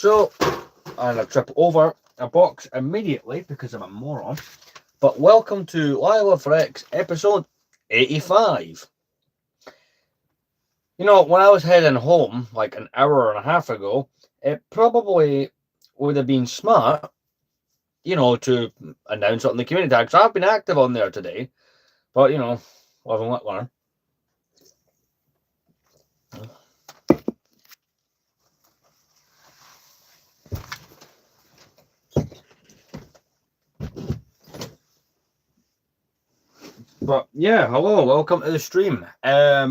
So, and I trip over a box immediately because I'm a moron. But welcome to Lila for X episode 85. You know, when I was heading home like an hour and a half ago, it probably would have been smart, to announce it on the community tag. So I've been active on there today, but live and let learn. But yeah, hello, welcome to the stream. I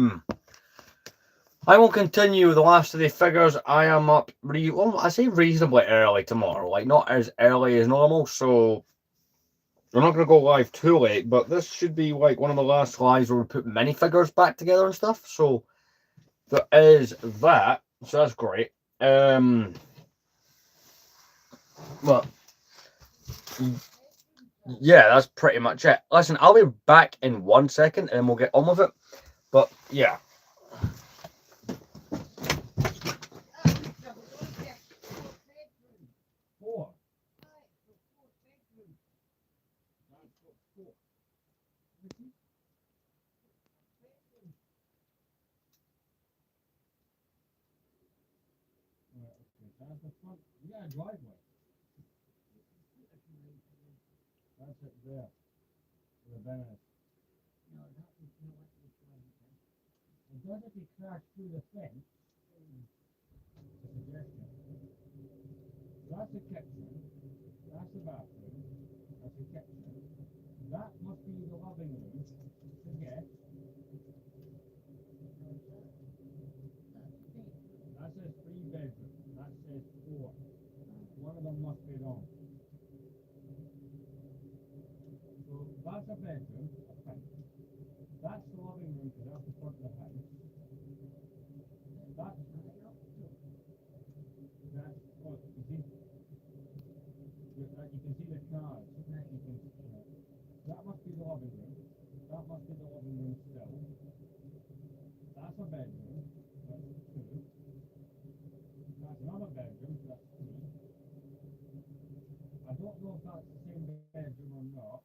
will continue the last of the figures. I am up, I say reasonably early tomorrow, like not as early as normal, so we're not going to go live too late, but this should be like one of the last lives where we put minifigures back together and stuff, so there is that, so that's great. But yeah, that's pretty much it. Listen, I'll be back in 1 second and we'll get on with it, but yeah. You got a driveway. That's it there. The Venice. No, that was no it does if you crash through the fence. Suggestion. That's a kitchen. That's a bathroom. That's a kitchen. That must be the living room. Forget. That says 3 bedroom. That says 4. One of them must be wrong. So that's a bedroom. Okay. That's the living room because that's the front of the house. That's what you see. You can see the cars. That must be the living room. That must be the living room still. That's a bedroom. That's 2. That's another bedroom. That's 3. I don't know if that's the same bedroom or not.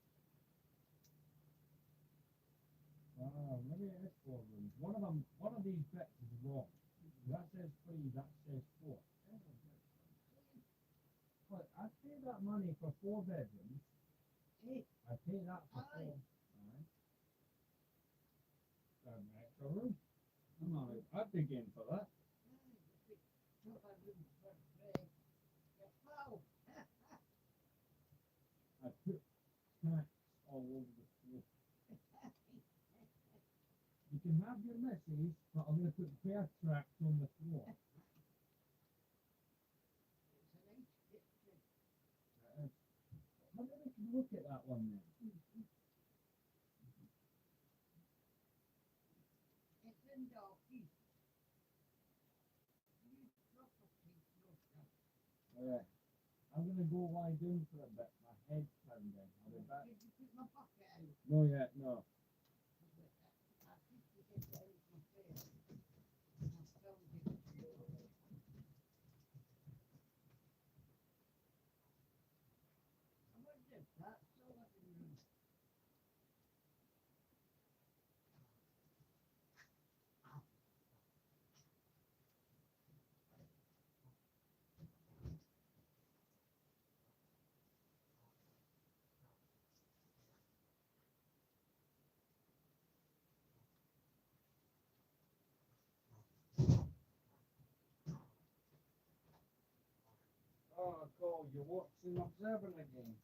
Maybe it is 4 rooms. One of these bits is wrong. That says 3. That says 4. But I'd pay that money for 4 bedrooms. I'd pay that for 4. Alright. An extra room. I'd be game for that. I put snacks all over the floor. You can have your misses, but I'm going to put bear tracks on the floor. Maybe we can look at that one then. Alright. I'm going to go lie down for a bit. My head's pounding. I'll be back. No yet, no. Oh, Cole, you're watching Observing again.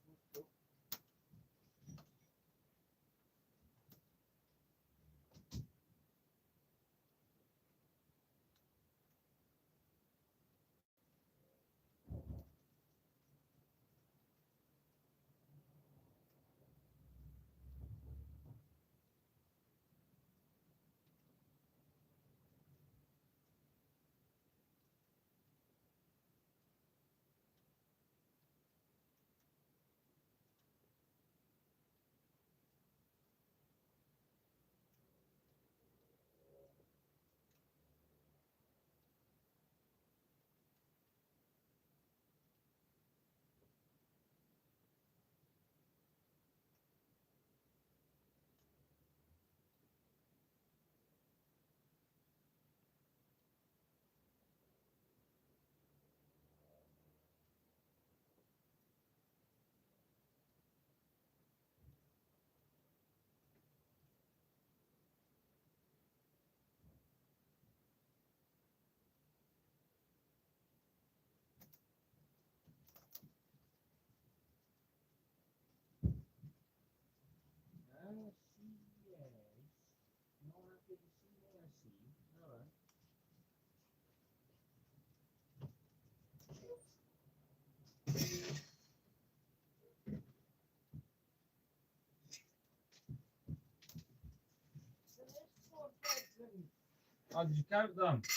How did you count them? It's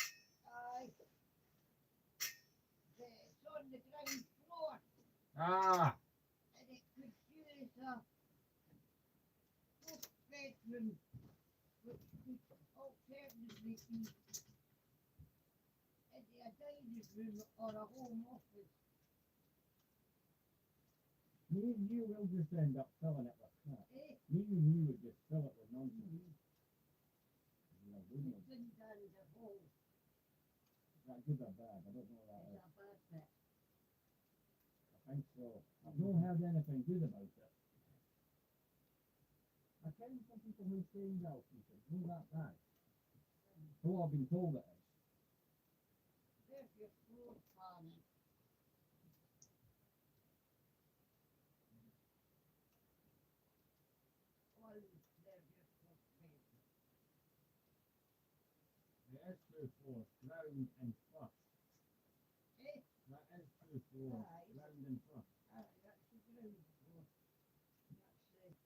on the ground floor. Ah. And it could use a bedroom, which could alternatively be a dining room or a home office. Me and you will just end up filling it with crap. Me and you would just fill it with nonsense. It's in down the hole. Is that good or bad? I don't know what that is. It's a bad bit. I think so. I've not heard anything good about it. I find some people who say that it's not that bad. So what I've been told it is. There's your floor planning. Well, there's your first bedroom. It is 2 floors, ground and first. Eh? That is 2 floors, Aye. ground and first. That's the ground floor. That's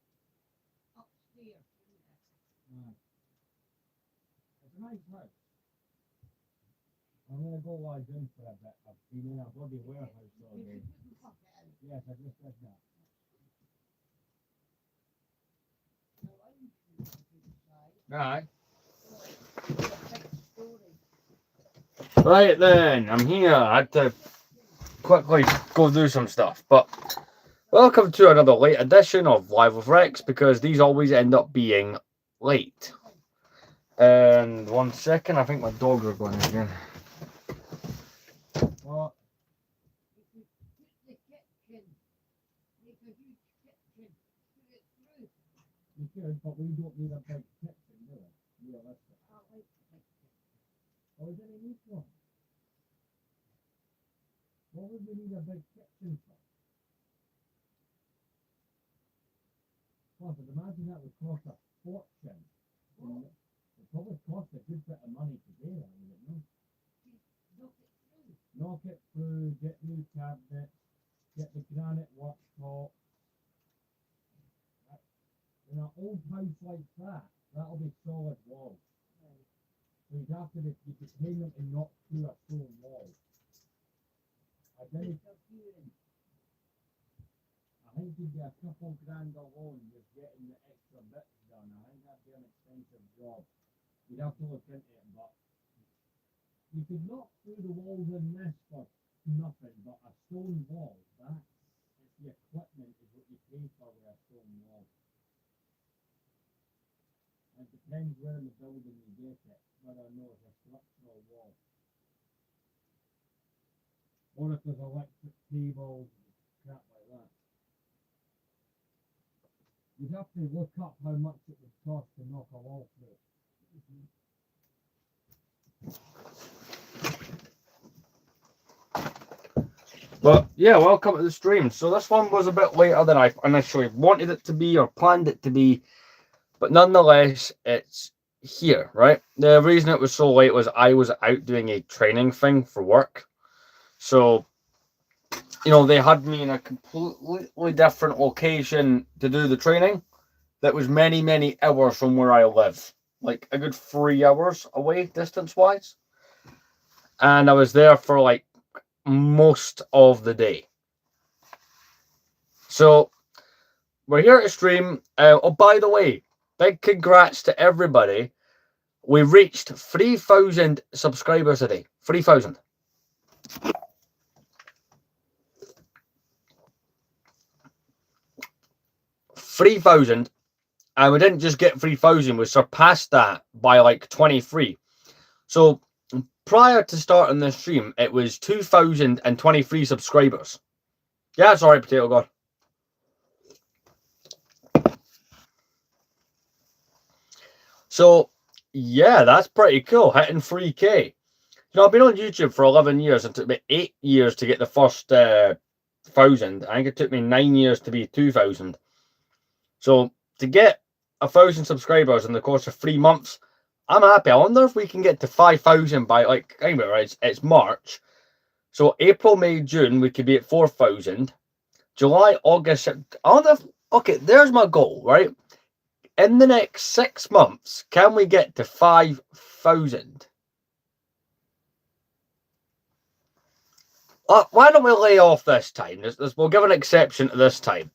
upstairs, isn't it? Aye. It's a nice house. I'm gonna go lie down for a bit. I've been in a bloody warehouse all day. You can fuck it out. Yes, I just did that. The lounge room's inside. Aye. It's a big story. Right then, I'm here. I had to quickly go do some stuff. But welcome to another late edition of Live with Rex, because these always end up being late. And 1 second, I think my dogs are going again. What? You could put the kitchen, make a huge kitchen, put it through. You could, but we don't need a big kitchen, do we? Realistic. I like the big kitchen. Oh, is there any need one? What would we need a big kitchen for? Well, but imagine that would cost a fortune. Well, It probably cost a good bit of money to do that, would it not? knock it through. Knock it through, get new cabinets, get the granite worktop. In an old house like that, that'll be solid walls. Right. So you'd have to be, you could pay them to knock through a stone wall. I think Interfering. you'd be a couple grand alone just getting the extra bits done. I think that'd be an expensive job. You'd have to look into it, but you could knock through the walls in this for nothing, but a stone wall, it's the equipment is what you pay for with a stone wall. It depends where in the building you get it, whether or not it's a structural wall. Or if there's electric cables, crap like that. You'd have to look up how much it would cost to knock a wall through. But yeah, welcome to the stream. So this one was a bit later than I initially wanted it to be or planned it to be, but nonetheless, it's here, right? The reason it was so late was I was out doing a training thing for work. So, you know, they had me in a completely different location to do the training that was many, many hours from where I live. Like a good 3 hours away distance-wise. And I was there for like most of the day. So, we're here to stream. Oh, by the way, big congrats to everybody. We reached 3,000 subscribers a day. 3,000. And we didn't just get 3,000, we surpassed that by like 23. So prior to starting this stream, it was 2,023 subscribers. Yeah, it's alright, Potato God. So yeah, that's pretty cool, hitting 3K. You know, I've been on YouTube for 11 years. It took me 8 years to get the first 1,000. I think it took me 9 years to be 2,000. So to get 1,000 subscribers in the course of 3 months, I'm happy. I wonder if we can get to 5,000 by like, anyway, right? It's March. So April, May, June, we could be at 4,000. July, August, I wonder if, okay, there's my goal, right? In the next 6 months, can we get to 5,000 5,000. Why don't we lay off this time? We'll give an exception to this time.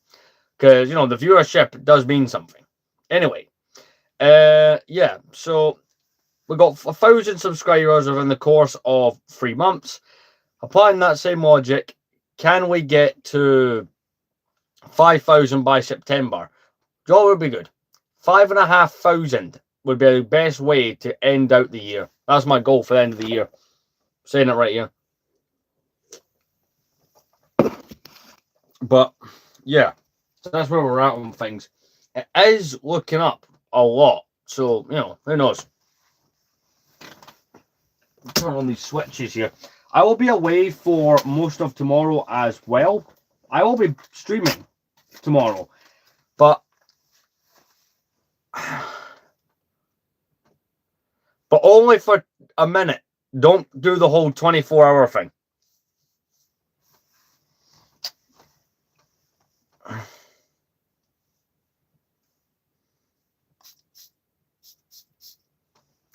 Because, you know, the viewership does mean something. Anyway. Yeah, so we got 1,000 subscribers within the course of 3 months. Applying that same logic, can we get to 5,000 by September? That would be good. 5,500 would be the best way to end out the year. That's my goal for the end of the year. Saying it right here. But, yeah. So that's where we're at on things. It is looking up a lot. So, you know, who knows? Turn on these switches here. I will be away for most of tomorrow as well. I will be streaming tomorrow. But only for a minute. Don't do the whole 24-hour thing.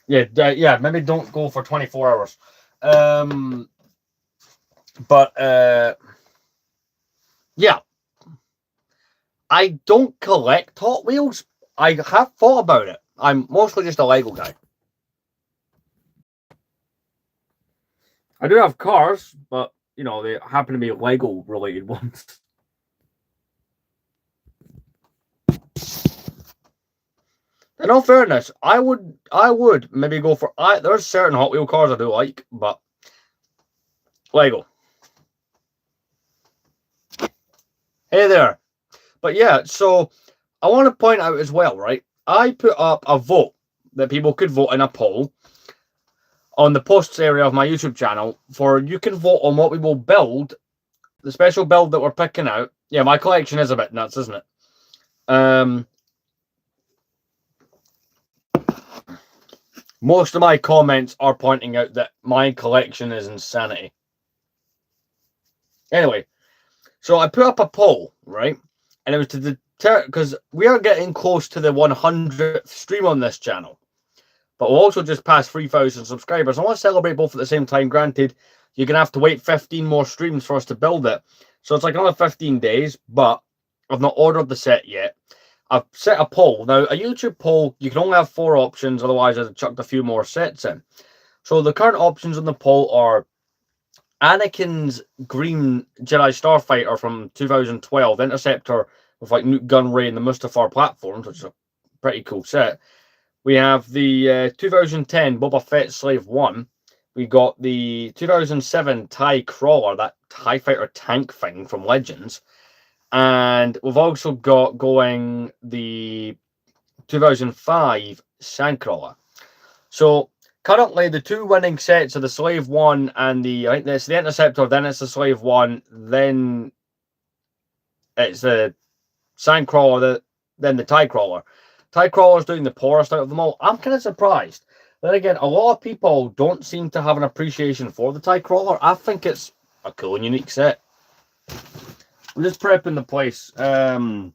Yeah, maybe don't go for 24 hours. Yeah. I don't collect Hot Wheels. I have thought about it. I'm mostly just a Lego guy. I do have cars, but, you know, they happen to be Lego-related ones. In all fairness, I would maybe go for... There's certain Hot Wheel cars I do like, but... Lego. Hey there. But yeah, so I want to point out as well, right? I put up a vote that people could vote in a poll on the posts area of my YouTube channel for you can vote on what we will build, the special build that we're picking out. Yeah, my collection is a bit nuts, isn't it? Most of my comments are pointing out that my collection is insanity. Anyway, so I put up a poll, right? And it was to deter, because we are getting close to the 100th stream on this channel. But we'll also just pass 3,000 subscribers. I want to celebrate both at the same time. Granted, you're going to have to wait 15 more streams for us to build it. So it's like another 15 days, but I've not ordered the set yet. I've set a poll. Now, a YouTube poll, you can only have 4 options, otherwise I'd have chucked a few more sets in. So the current options on the poll are Anakin's green Jedi Starfighter from 2012, the Interceptor with like Nute Gunray and the Mustafar platforms, which is a pretty cool set. We have the 2010 Boba Fett Slave 1. We got the 2007 TIE Crawler, that TIE Fighter tank thing from Legends. And we've also got going the 2005 Sandcrawler. So currently the 2 winning sets are the Slave 1 and I think it's the Interceptor, then it's the Slave 1, then it's the Sandcrawler, then the TIE Crawler. TIE Crawler's doing the poorest out of them all. I'm kind of surprised. Then again, a lot of people don't seem to have an appreciation for the TIE Crawler. I think it's a cool and unique set. I'm just prepping the place. I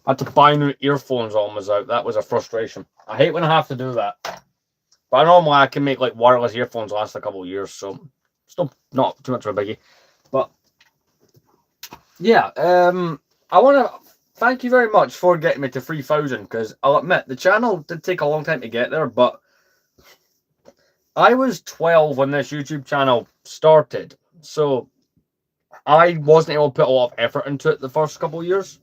had to buy new earphones on was out. That was a frustration. I hate when I have to do that. But normally I can make like wireless earphones last a couple of years, so still not too much of a biggie. But yeah, I want to thank you very much for getting me to 3,000, because I'll admit the channel did take a long time to get there, but I was 12 when this YouTube channel started, so I wasn't able to put a lot of effort into it the first couple of years.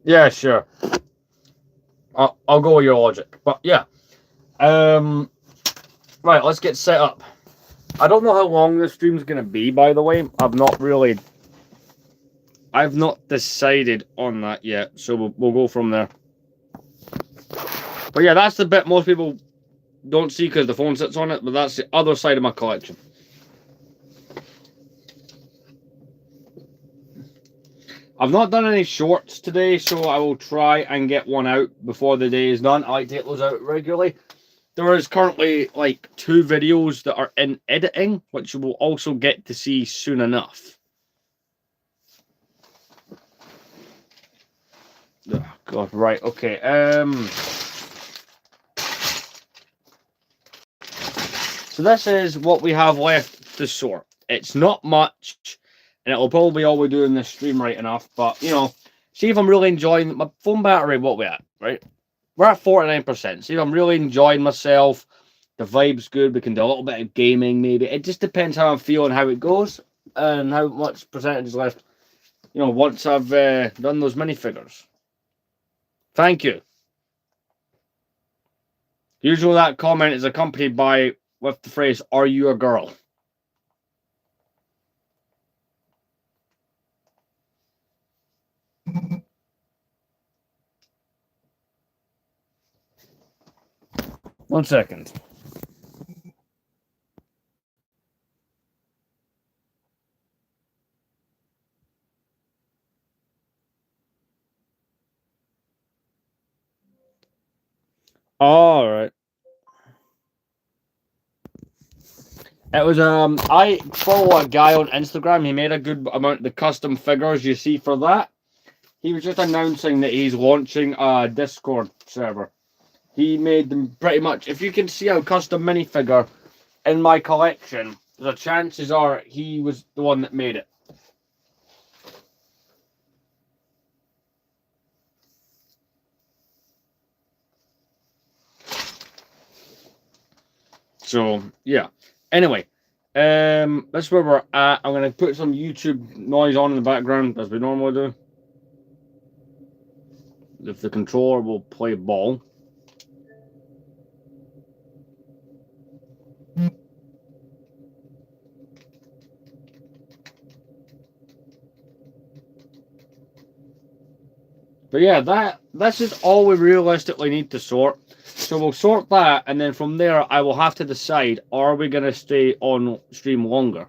Yeah, sure. I'll go with your logic. But yeah. Right, let's get set up. I don't know how long this stream's going to be, by the way. I've not decided on that yet, so we'll go from there. But yeah, that's the bit most people don't see because the phone sits on it, but that's the other side of my collection. I've not done any shorts today, so I will try and get one out before the day is done. I like to get those out regularly. there is currently like 2 videos that are in editing, which you will also get to see soon enough. Oh, God, right, okay. So this is what we have left to sort. It's not much, and it'll probably all we do in this stream right enough, but, you know, see if I'm really enjoying my phone battery, what we at, right? We're at 49%. See if I'm really enjoying myself. The vibe's good. We can do a little bit of gaming, maybe. It just depends how I'm feeling, how it goes, and how much percentage is left, you know, once I've done those minifigures. Thank you. Usually that comment is accompanied by with the phrase, "Are you a girl?" One second. All right. It was I follow a guy on Instagram. He made a good amount of the custom figures you see for that. He was just announcing that he's launching a Discord server. He made them pretty much. If you can see a custom minifigure in my collection, the chances are he was the one that made it. So yeah. Anyway, that's where we're at. I'm gonna put some YouTube noise on in the background as we normally do. If the controller will play ball. But yeah, this is all we realistically need to sort. So we'll sort that, and then from there, I will have to decide: are we going to stay on stream longer?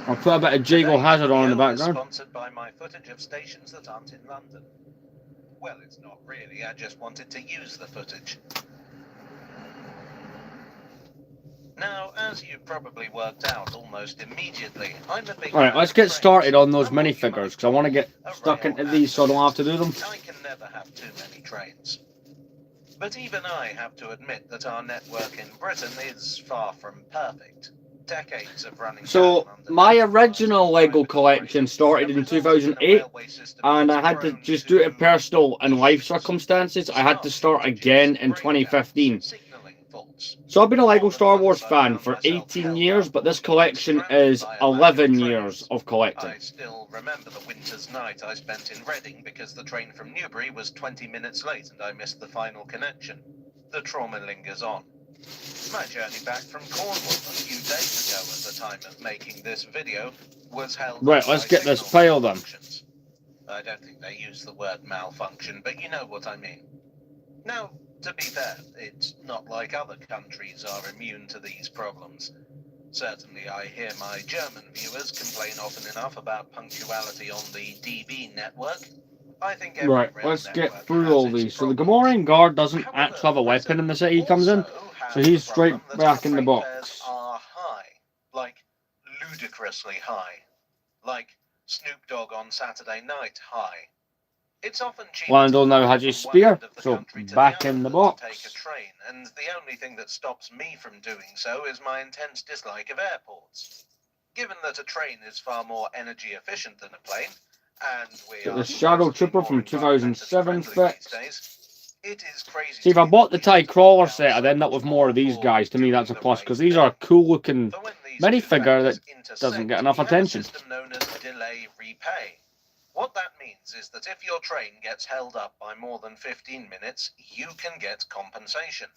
I'll put a bit of Jago Hazard on in the background. Sponsored by my footage of stations that aren't in London. Well, it's not really. I just wanted to use the footage. Now, as you probably worked out almost immediately, I'm a big... Alright, let's get started on those minifigures, because I want to get stuck into these so I don't have to do them. I can never have too many trains. But even I have to admit that our network in Britain is far from perfect. Decades of running. So, my original Lego collection started in 2008, and I had to just due to personal and life circumstances, I had to start again in 2015. So I've been a Lego Star Wars fan for 18 years, but this collection is 11 years of collecting. I still remember the winter's night I spent in Reading because the train from Newbury was 20 minutes late and I missed the final connection. The trauma lingers on. My journey back from Cornwall a few days ago at the time of making this video was held... Right, let's get this file done. I don't think they use the word malfunction, but you know what I mean. Now, to be fair, it's not like other countries are immune to these problems. Certainly I hear my German viewers complain often enough about punctuality on the DB network. I think right, let's get through all these. So the Gamorrean guard doesn't actually have a weapon in the city he comes in, so he's straight back in the box. Are high, like ludicrously high, like Snoop Dogg on Saturday Night high. It's often cheaper. Lando now has his spear, so back in the box. Take a train, and the only thing that stops me from doing so is my intense dislike of airports. Given that a train is far more energy efficient than a plane, and we are the Shadow Trooper from 2007 fixed. It is crazy. See, if I bought the TIE Crawler set, I'd end up with more of these guys. To me, that's a plus, because these are a cool looking minifigure that doesn't get enough attention. Known as delay repay. What that means is that if your train gets held up by more than 15 minutes, you can get compensation.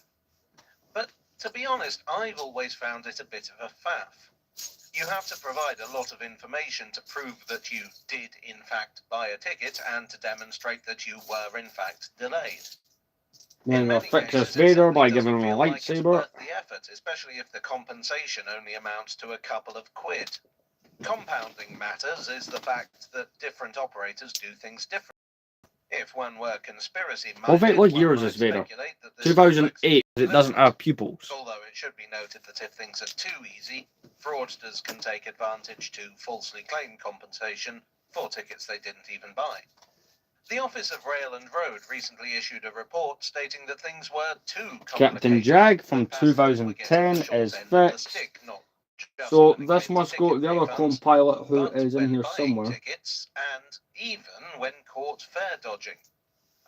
But to be honest, I've always found it a bit of a faff. You have to provide a lot of information to prove that you did in fact buy a ticket and to demonstrate that you were in fact delayed. Then In they'll many fix cases, this it Vader simply by doesn't giving him a feel like it's lightsaber. worth the effort, especially if the compensation only amounts to a couple of quid. Compounding matters is the fact that different operators do things differently. If one were conspiracy minded, What one year is might this Vader? speculate that this 2008. It doesn't have pupils. although it should be noted that if things are too easy, fraudsters can take advantage to falsely claim compensation for tickets they didn't even buy. The Office of Rail and Road recently issued a report stating that things were too complicated. Captain Jag from that passengers were getting 2010 the short is end of the fixed. stick, not just So when it this came to must go to ticket the other refunds, clone pilot who but is in when here buying somewhere. tickets and even when caught fare dodging.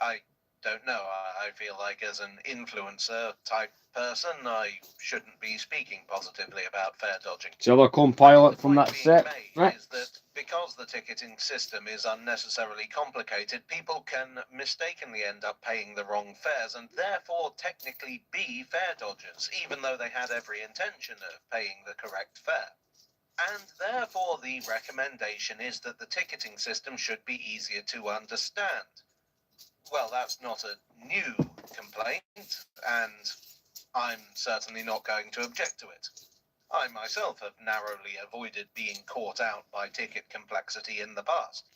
I don't know. I feel like as an influencer type person, I shouldn't be speaking positively about fare dodging. The other clone pilot from that being set. made is that because the ticketing system is unnecessarily complicated, people can mistakenly end up paying the wrong fares and therefore technically be fare dodgers, even though they had every intention of paying the correct fare. And therefore the recommendation is that the ticketing system should be easier to understand. Well, that's not a new complaint, and I'm certainly not going to object to it. I myself have narrowly avoided being caught out by ticket complexity in the past.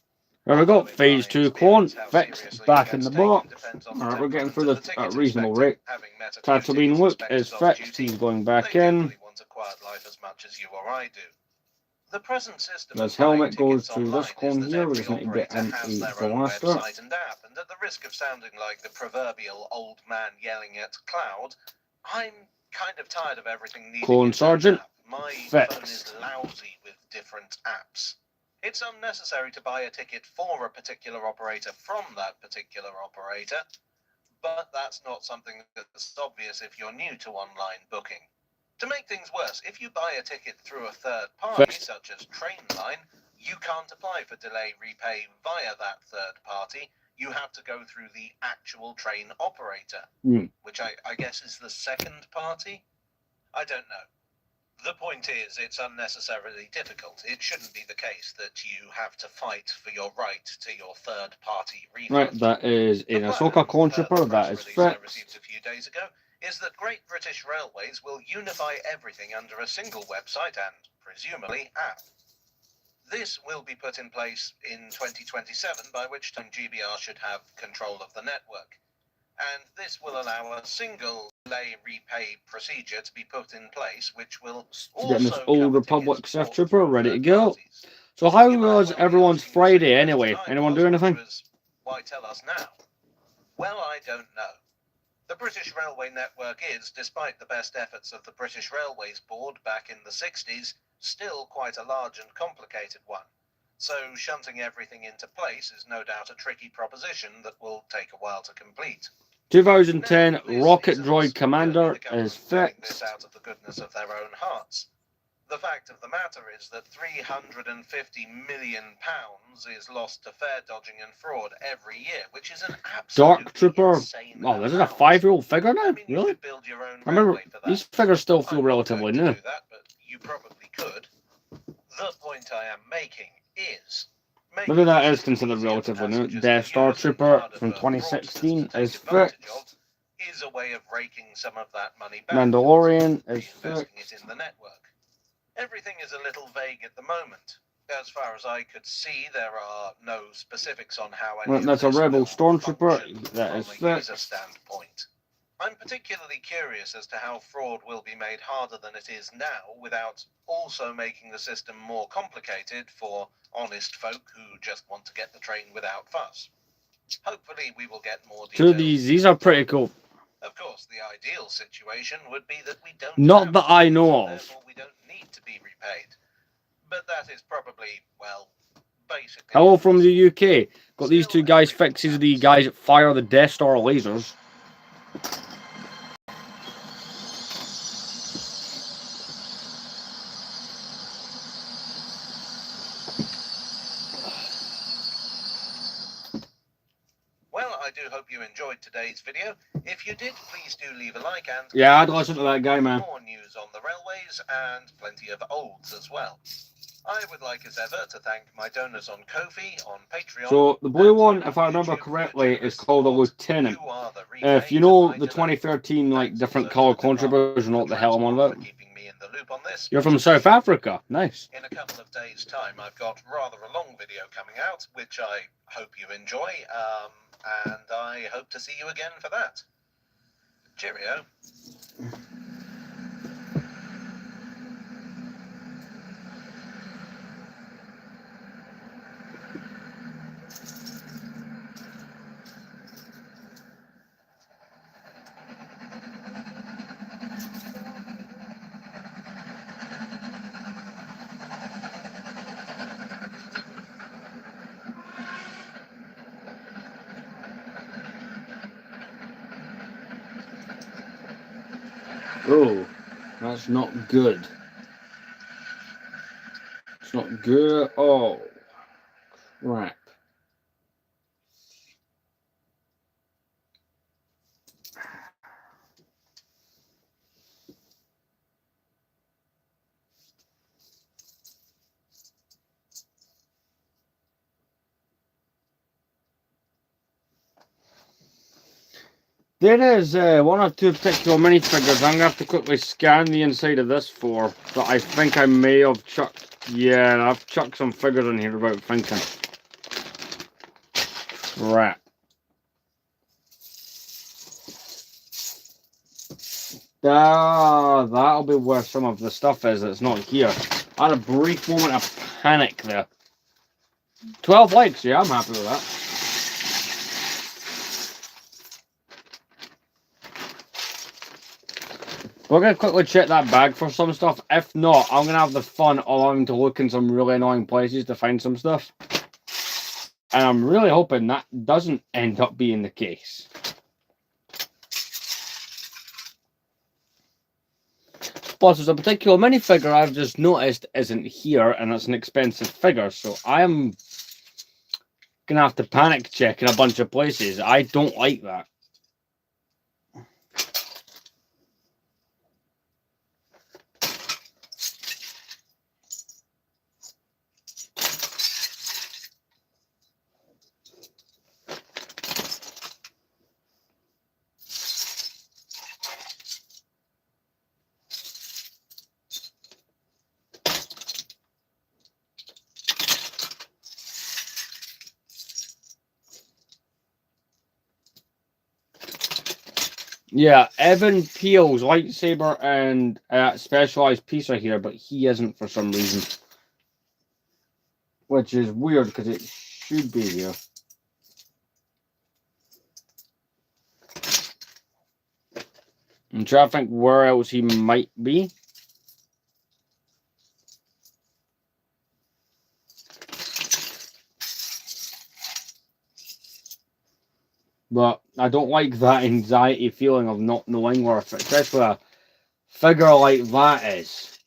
There we go. Although in Phase my 2 clone experience, how fixed. seriously Back it in the gets taken box. depends on the Alright, we're getting temperament through of this the at ticket reasonable inspector. rate. Having met a few Tatooine ticket Luke is inspectors off fixed. duty, He's going back they in. generally want a quiet life as much as you or I do. The present system This of buying helmet goes tickets to this online is clone that here. We every just need to get operator in has a their own blaster. website and app, and at the risk of sounding like the proverbial old man yelling at cloud, I'm kind of tired of everything needing Clone its own Sergeant app. My phone is fixed. lousy with different apps. It's unnecessary to buy a ticket for a particular operator from that particular operator, but that's not something that's obvious if you're new to online booking. To make things worse, if you buy a ticket through a third party, Fixed. such as Trainline, you can't apply for delay repay via that third party. You have to go through the actual train operator, which I guess is the second party? I don't know. The point is, it's unnecessarily difficult. It shouldn't be the case that you have to fight for your right to your third-party refund. Right, that is The an plan, Ahsoka clone per trooper. the That press is release I fixed. received a few days ago, is that Great British Railways will unify everything under a single website and, presumably, app. This will be put in place in 2027, by which time GBR should have control of the network. And this will allow a single delay repay procedure to be put in place, which will Getting this also Old cover Republic tickets Sith bought Trooper through ready to third go. parties. So how You might was well be everyone's asking the same Friday anyway? question I Anyone was, do which anything? was, why tell us now? Well, I don't know. The British Railway network is, despite the best efforts of the British Railways Board back in the 60s, still quite a large and complicated one. So shunting everything into place is no doubt a tricky proposition that will take a while to complete. 2010 Now, this Rocket isn't Droid purely Commander the government is doing fixed. this out of the goodness of their own hearts. The fact of the matter is that £350 million is lost to fare dodging and fraud every year, which is an absolutely Dark Trooper. insane Oh, this is a amount. 5-year-old figure now? I mean, you Really? could build your own I remember railway for that. these figures still feel I'm not relatively going to new. do that, but you probably could. The point I am making is, Maybe that is considered relatively new. Death Star Trooper from 2016 is fixed. is a way of raking some of that money back. Mandalorian is reinvesting fixed. it in the network. Everything is a little vague at the moment. As far as I could see, there are no specifics on how any Well, of that's a this Rebel will Stormtrooper. function That is from a user fixed. standpoint. I'm particularly curious as to how fraud will be made harder than it is now without also making the system more complicated for honest folk who just want to get the train without fuss. Hopefully we will get more Two of details. these are pretty cool. Of course, the ideal situation would be that we don't Not have that I tickets, know and of. therefore we don't need to be repaid. But that is probably, well, basically... Hello from the UK. Got these Still, two guys everything fixes the happens. guys that fire the Death Star lasers. Well, I do hope you enjoyed today's video. If you did, please do leave a like and... Yeah, I'd listen to that guy, man. More news on the railways and plenty of olds as well. I would like as ever to thank my donors on Ko-fi, on Patreon. So the blue and one, on if I remember YouTube for correctly, your is generous called a support. lieutenant. You are the If you rebate know of my the devotion. 2013 like Thanks different also color to the Department controversies, for what the hell I'm on Transport about. for keeping me in the loop on this. You're from Much South appreciated. Africa, nice. In a couple of days' time, I've got rather a long video coming out, which I hope you enjoy, and I hope to see you again for that. Cheerio. Oh, that's not good. It's not good at all. Crap. There is one or two particular minifigures I'm going to have to quickly scan the inside of this for, but I think I may have chucked, yeah, I've chucked some figures in here without thinking. Crap. Ah, that'll be where some of the stuff is that's not here. I had a brief moment of panic there. 12 likes, yeah, I'm happy with that. We're going to quickly check that bag for some stuff. If not, I'm going to have the fun of having to look in some really annoying places to find some stuff. And I'm really hoping that doesn't end up being the case. Plus, there's a particular minifigure I've just noticed isn't here, and it's an expensive figure, so I'm going to have to panic check in a bunch of places. I don't like that. Yeah, Evan Peel's lightsaber and specialized piece are here, but he isn't for some reason. Which is weird because it should be here. I'm trying to think where else he might be. But I don't like that anxiety feeling of not knowing where, especially a figure like that is.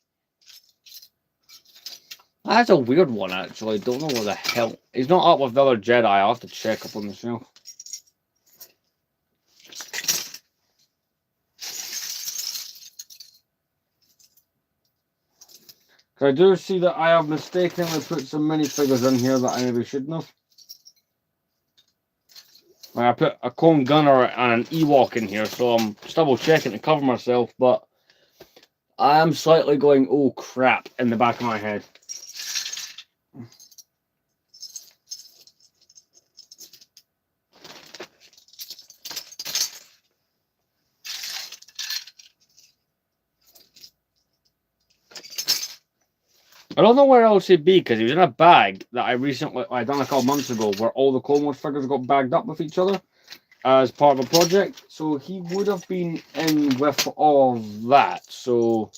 That's a weird one, actually. Don't know where the hell. He's not up with the other Jedi. I'll have to check up on the shelf. Because I do see that I have mistakenly put some minifigures in here that I maybe shouldn't have. I put a Clone Gunner and an Ewok in here, so I'm just double checking to cover myself, but I am slightly going, oh crap, in the back of my head. I don't know where else he'd be, because he was in a bag that I done a couple months ago, where all the Clone Wars figures got bagged up with each other as part of a project. So he would have been in with all of that. So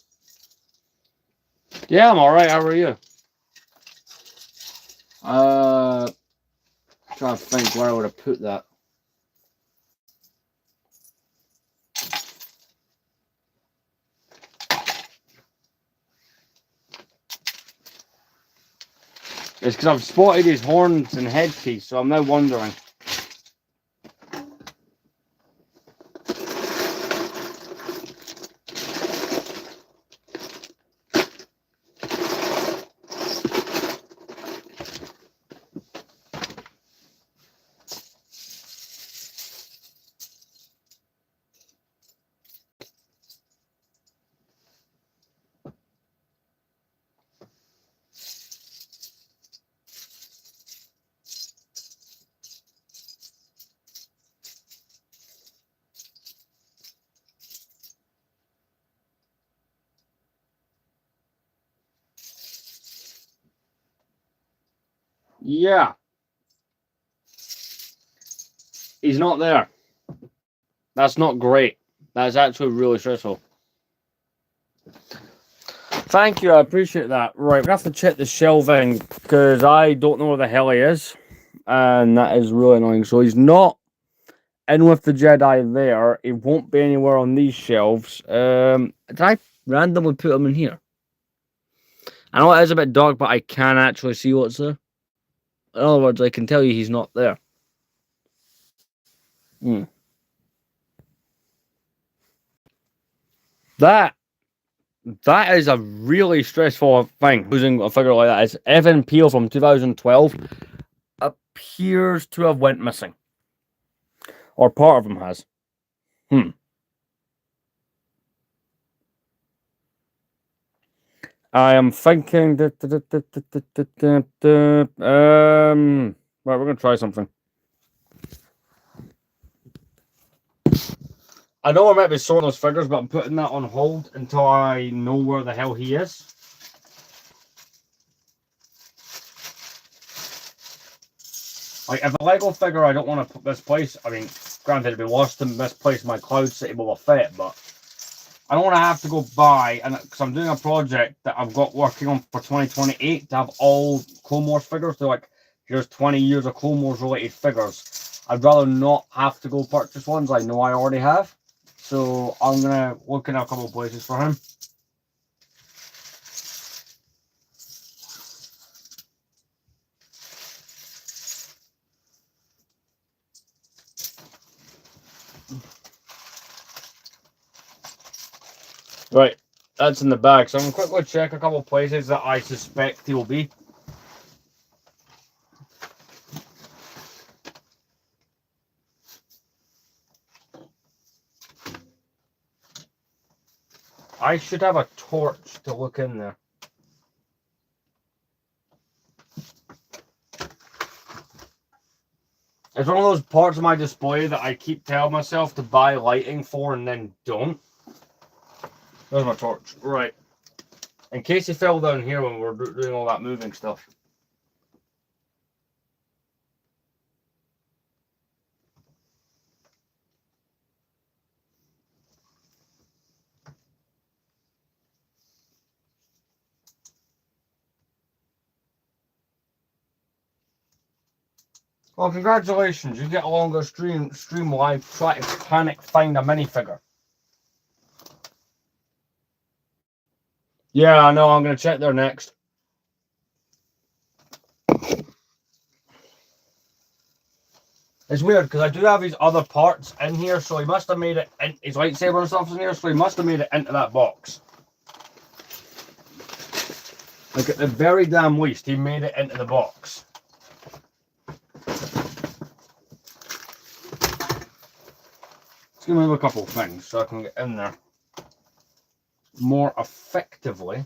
yeah, I'm alright. How are you? Trying to think where I would have put that. It's because I've spotted his horns and headpiece, so I'm now wondering. Yeah. He's not there. That's not great. That's actually really stressful. Thank you, I appreciate that. Right, we have to check the shelving because I don't know where the hell he is. And that is really annoying. So he's not in with the Jedi there. He won't be anywhere on these shelves. Did I randomly put him in here? I know it is a bit dark, but I can actually see what's there. In other words, I can tell you he's not there. That is a really stressful thing, losing a figure like that. It's Evan Peel from 2012 appears to have went missing. Or part of him has. I am thinking right, we're gonna try something. I know I might be sorting those figures, but I'm putting that on hold until I know where the hell he is. Like, if a Lego figure I don't want to misplace, I mean, granted it'd be worse to misplace my Cloud City Boba Fett, but I don't want to have to go buy, and because I'm doing a project that I've got working on for 2028 to have all Clone Wars figures. So, like, here's 20 years of Clone Wars related figures. I'd rather not have to go purchase ones I know I already have. So I'm gonna look in a couple of places for him. Right, that's in the bag. So I'm gonna quickly check a couple of places that I suspect he'll be. I should have a torch to look in there. It's one of those parts of my display that I keep telling myself to buy lighting for and then don't. There's my torch. Right. In case he fell down here when we were doing all that moving stuff. Well, congratulations. You get a longer stream live. Try to panic find a minifigure. Yeah, I know. I'm going to check there next. It's weird because I do have his other parts in here, so he must have made it in his lightsaber and stuff in here, so he must have made it into that box. Like, at the very damn least, he made it into the box. Let's give him a couple of things so I can get in there more effectively.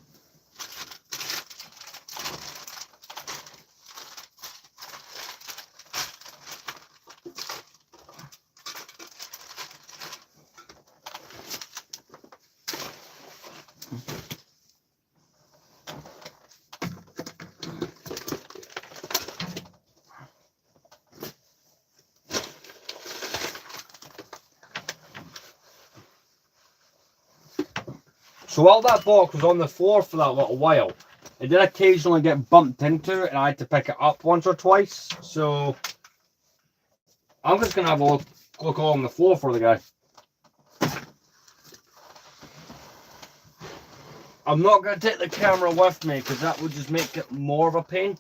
So while that box was on the floor for that little while, it did occasionally get bumped into and I had to pick it up once or twice. So I'm just going to have a look along the floor for the guy. I'm not going to take the camera with me because that would just make it more of a pain.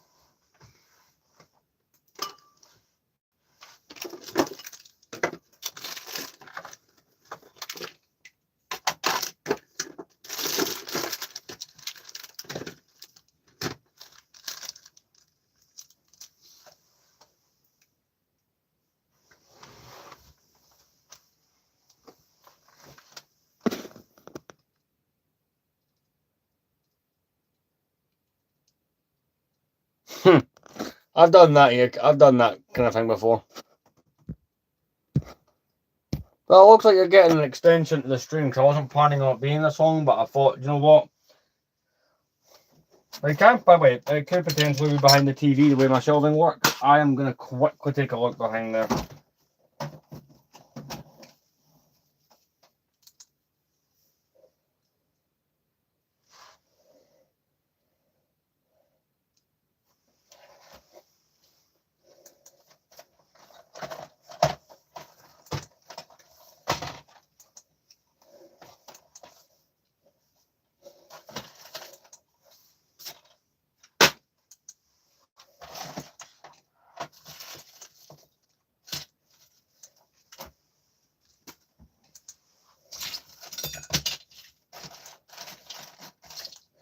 I've done that here. I've done that kind of thing before. Well, it looks like you're getting an extension to the stream because I wasn't planning on it being this long, but I thought, you know what? I can't, by the way, it could potentially be behind the TV the way my shelving works. I am going to quickly take a look behind there.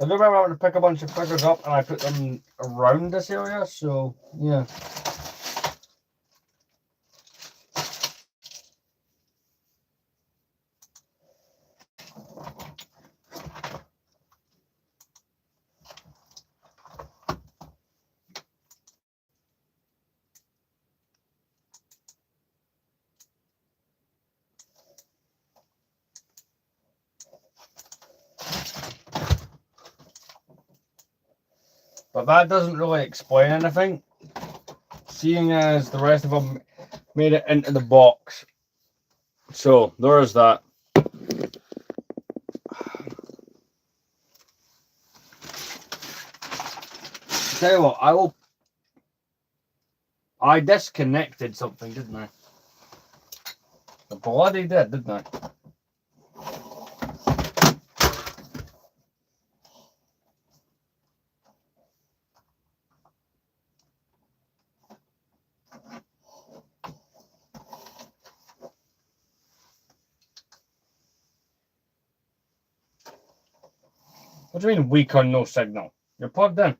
I do remember having to pick a bunch of figures up and I put them around this area, so yeah. But that doesn't really explain anything, seeing as the rest of them made it into the box. So there's that. Tell you what, I disconnected something, didn't I? I bloody did, didn't I? What do you mean weak on no signal? You're plugged in.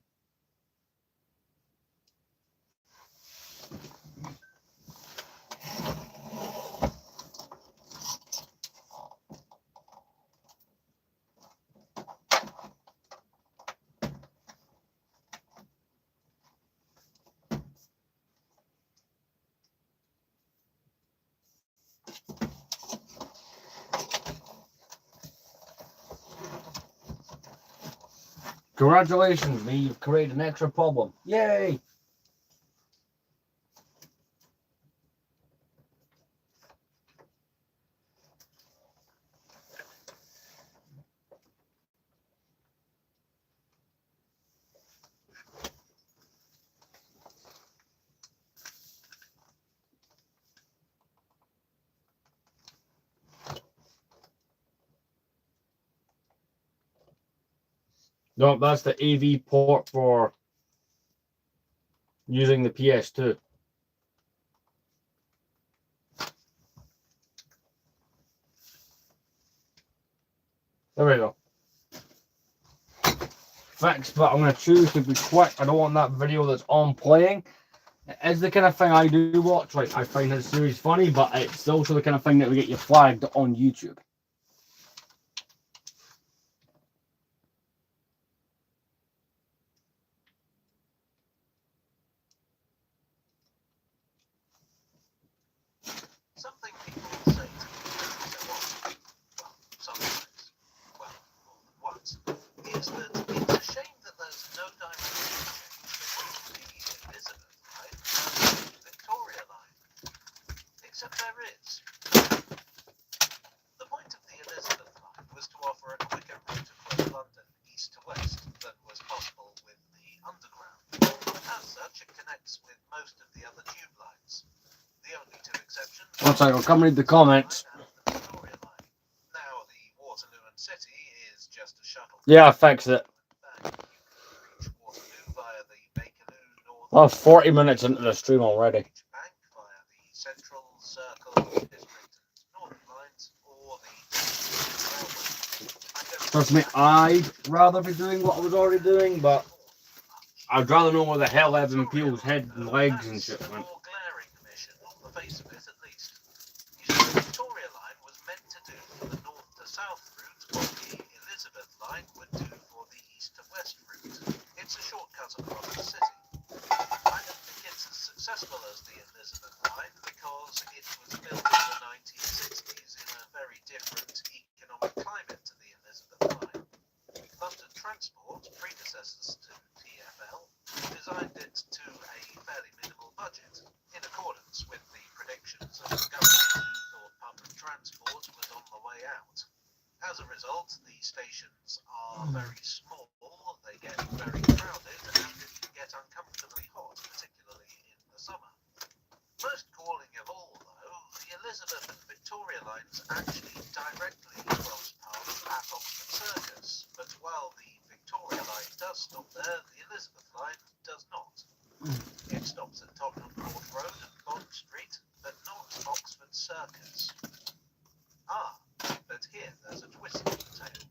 Congratulations, me. You've created an extra problem. Yay! No, that's the AV port for using the PS2. There we go. Fixed, but I'm going to choose to be quick. I don't want that video that's on playing. It is the kind of thing I do watch. Like, I find this series funny, but it's also the kind of thing that will get you flagged on YouTube. Something people say to me so often, well, sometimes, well, more than once, is that it's a shame that there's no direct change between the Elizabeth line and the Victoria line. Except there is. The point of the Elizabeth line was to offer a quicker route across London east to west than was possible with the Underground. As such, it connects with most of the other tube lines. The only two exceptions. One second, I'll come read the comments. The Victoria line. Now the Waterloo and City is just a shuttle. Yeah, I fixed it. You can reach Waterloo via the Bakerloo North. I'm 40 minutes into the stream already. Bank via the Central, Circle, District, and Northern lines, or the Railway. Trust me, I'd rather be doing what I was already doing, but I'd rather know where the hell Evan Peel's head and legs and shit went. More glaring omission on the face of it, at least. You see, the Victoria line was meant to do for the north to south route what the Elizabeth line would do for the east to west route. It's a shortcut across the city. I don't think it's as successful as the Elizabeth line because it was built in the 1960s in a very different economic climate to the Elizabeth line. London Transport, predecessors to it to a fairly minimal budget, in accordance with the predictions of the government who thought public transport was on the way out. As a result, the stations are very small, they get very crowded, and it can get uncomfortably hot, particularly in the summer. Most galling of all, though, the Elizabeth and Victoria lines actually directly cross paths at Oxford Circus, but while the Victoria line does stop there, the Elizabeth line does not. It stops at Tottenham Court Road and Bond Street, but not Oxford Circus. But here there's a twist in the tale.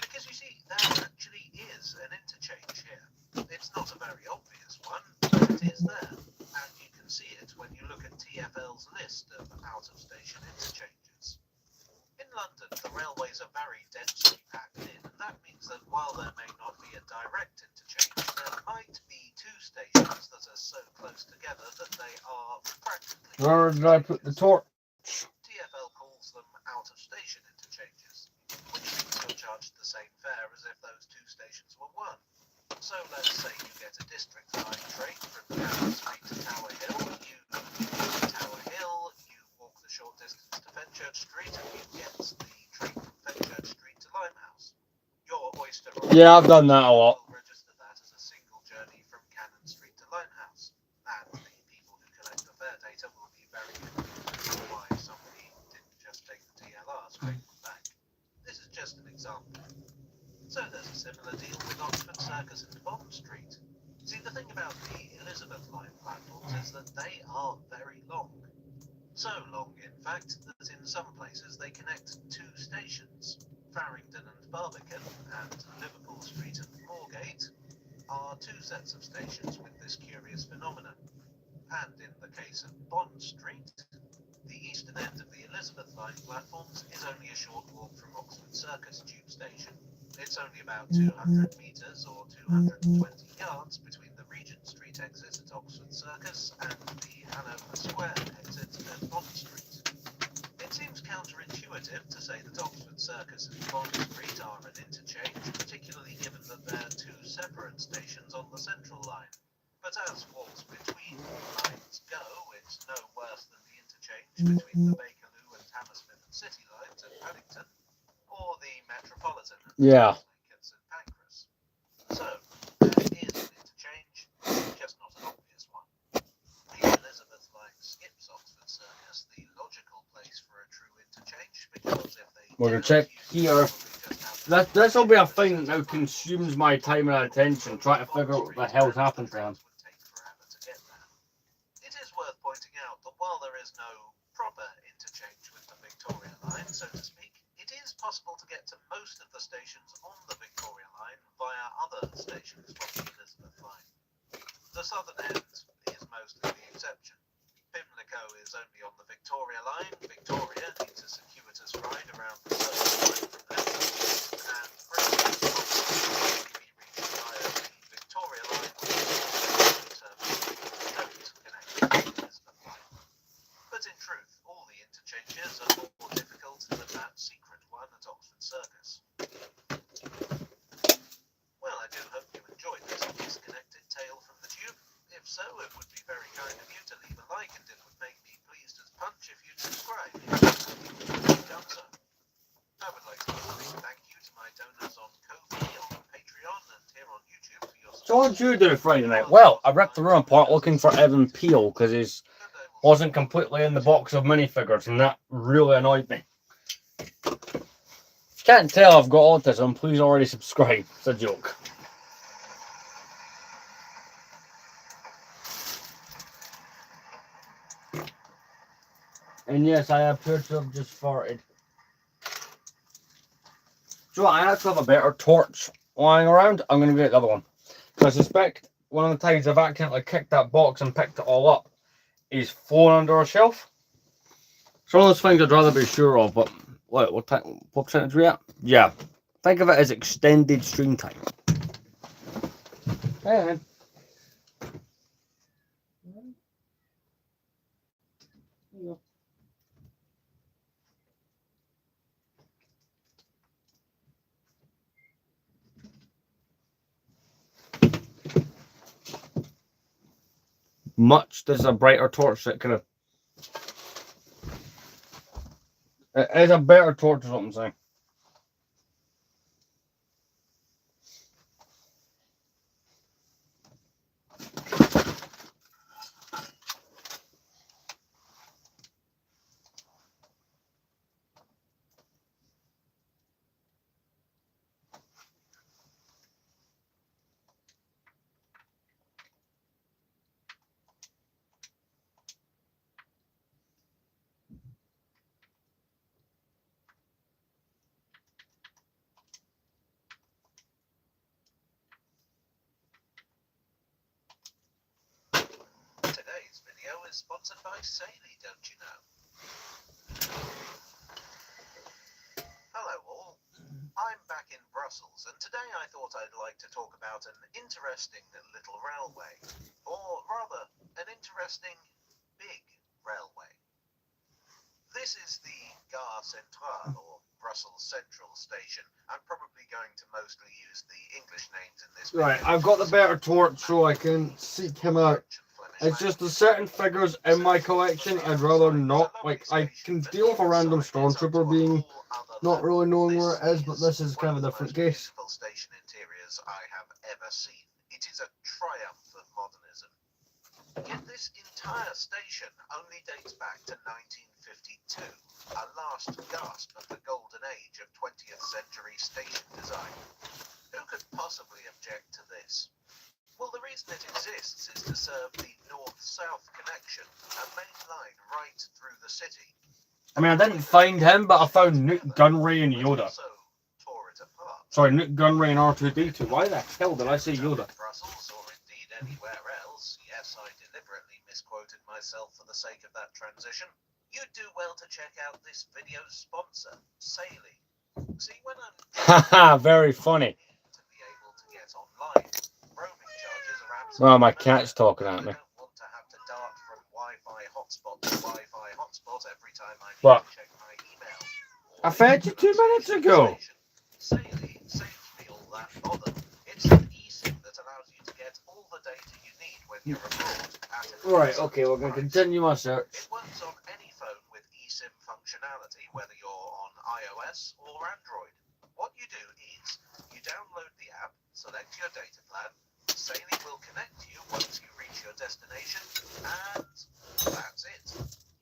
Because you see, there actually is an interchange here. It's not a very obvious one, but it is there. And you can see it when you look at TfL's list of out-of-station interchanges. In London, the railways are very densely packed in, and that means that while there may not be a direct interchange, there might be two stations that are so close together that they are practically... Where did I put the torch? TfL calls them out-of-station interchanges, which means you're charged the same fare as if those two stations were one. So let's say you get a District Line train from Cannon Street to Tower Hill, you leave Tower Hill, you walk the short distance to Fenchurch Street, and you get the train from Fenchurch Street to Limehouse. Your Oyster Yeah, I've done that a lot. will register that as a single journey from Cannon Street to Limehouse, and the people who collect the fare data will be very confused as to why somebody didn't just take the TLR straight from back. This is just an example. So there's a similar deal with Oxford Circus and Bond Street. See, the thing about the Elizabeth line platforms is that they are very long. So long, in fact, that in some places they connect two stations. Farringdon and Barbican, and Liverpool Street and Moorgate are two sets of stations with this curious phenomenon. And in the case of Bond Street, the eastern end of the Elizabeth line platforms is only a short walk from Oxford Circus tube station. It's only about 200 metres or 220 yards between the Regent Street exit at Oxford Circus and the Hanover Square exit at Bond Street. It seems counterintuitive to say that Oxford Circus and Bond Street are an interchange, particularly given that they're two separate stations on the Central line. But as walks between lines go, it's no worse than the interchange between the Bakerloo and Hammersmith and City lines at Paddington, or the Metropolitan at Yeah. St Pancras. So, there is an interchange, just not an obvious one. The Elizabeth line skips Oxford Circus, the logical place for a true interchange, because if they We're gonna check here. This will be a thing that now consumes my time and attention, trying to figure out what the hell's happened to him. It is worth pointing out that while there is no proper interchange with the Victoria line, so to speak, it is possible to get to most of the stations on the Victoria line via other stations from the Elizabeth line. The southern end is mostly the exception. Pimlico is only on the Victoria line, Victoria needs a circuitous ride around the Circus line from Leicester, and Bristol can be reached via the Victoria line, which is don't connect to the Elizabeth line. But in truth, all the interchanges are more difficult than that secret one at Oxford Circus. Well, I do hope you enjoyed this disconnected tale from the tube. If so, it would be very kind of you to leave a like, and it would make me pleased as punch if you'd subscribe. Done so. I would like to give a big thank you to my donors on Ko-fi, on Patreon, and here on YouTube for your support. So what did you do Friday night? Well, I ripped the room apart looking for Evan Peel because he wasn't completely in the box of minifigures, and that really annoyed me. If you can't tell I've got autism, please already subscribe. It's a joke. And yes, I appear to have just farted. So I actually have a better torch lying around. I'm going to get the other one. So I suspect one of the times I've accidentally kicked that box and picked it all up is flown under a shelf. It's one of those things I'd rather be sure of, but what percentage are we at? Yeah. Think of it as extended stream time. Hey, much. There's a brighter torch that kind of. It is a better torch, is what I'm saying. Today's video is sponsored by Saley, don't you know? Hello all, I'm back in Brussels and today I thought I'd like to talk about an interesting little railway, or rather, an interesting big railway. This is the Gare Centrale, or Brussels Central Station. I'm probably going to mostly use the English names in this video. Right, I've got the better torch so I can seek him out. It's just there's certain figures in my collection I'd rather not. Like, I can deal with a random stormtrooper being not really knowing where it is, but this is kind of a different case. Station interiors I have ever seen. It is a triumph of modernism. Yet this entire station only dates back to 1952, a last gasp of the golden age of 20th century station design. Who could possibly object to this? Well, the reason it exists is to serve the north-south connection, a main line right through the city. I mean, I didn't find him, but I found Newt Gunray and Yoda. Also tore it apart. Sorry, Newt Gunray and R2-D2. Why the hell did I say Yoda? Brussels, or indeed anywhere else. Yes, I deliberately misquoted myself for the sake of that transition. You'd do well to check out this video's sponsor, Saley. See, when I'm Haha, very funny. to be able to get online, roaming charges are absolutely Well, my cat's talking at me. I don't want to have to dart from Wi-Fi hotspot to Wi-Fi hotspot every time I need What? to check my email. I fed you 2 minutes ago. Saley saves me all that bother. It's an eSIM that allows you to get all the data you need when you're abroad. At an Right, awesome okay, we're going to price. continue our search. It works on any phone with eSIM functionality, whether you're on iOS or Android. What you do is, you download the app, select your data plan, Saley will connect you once you reach your destination, and that's it.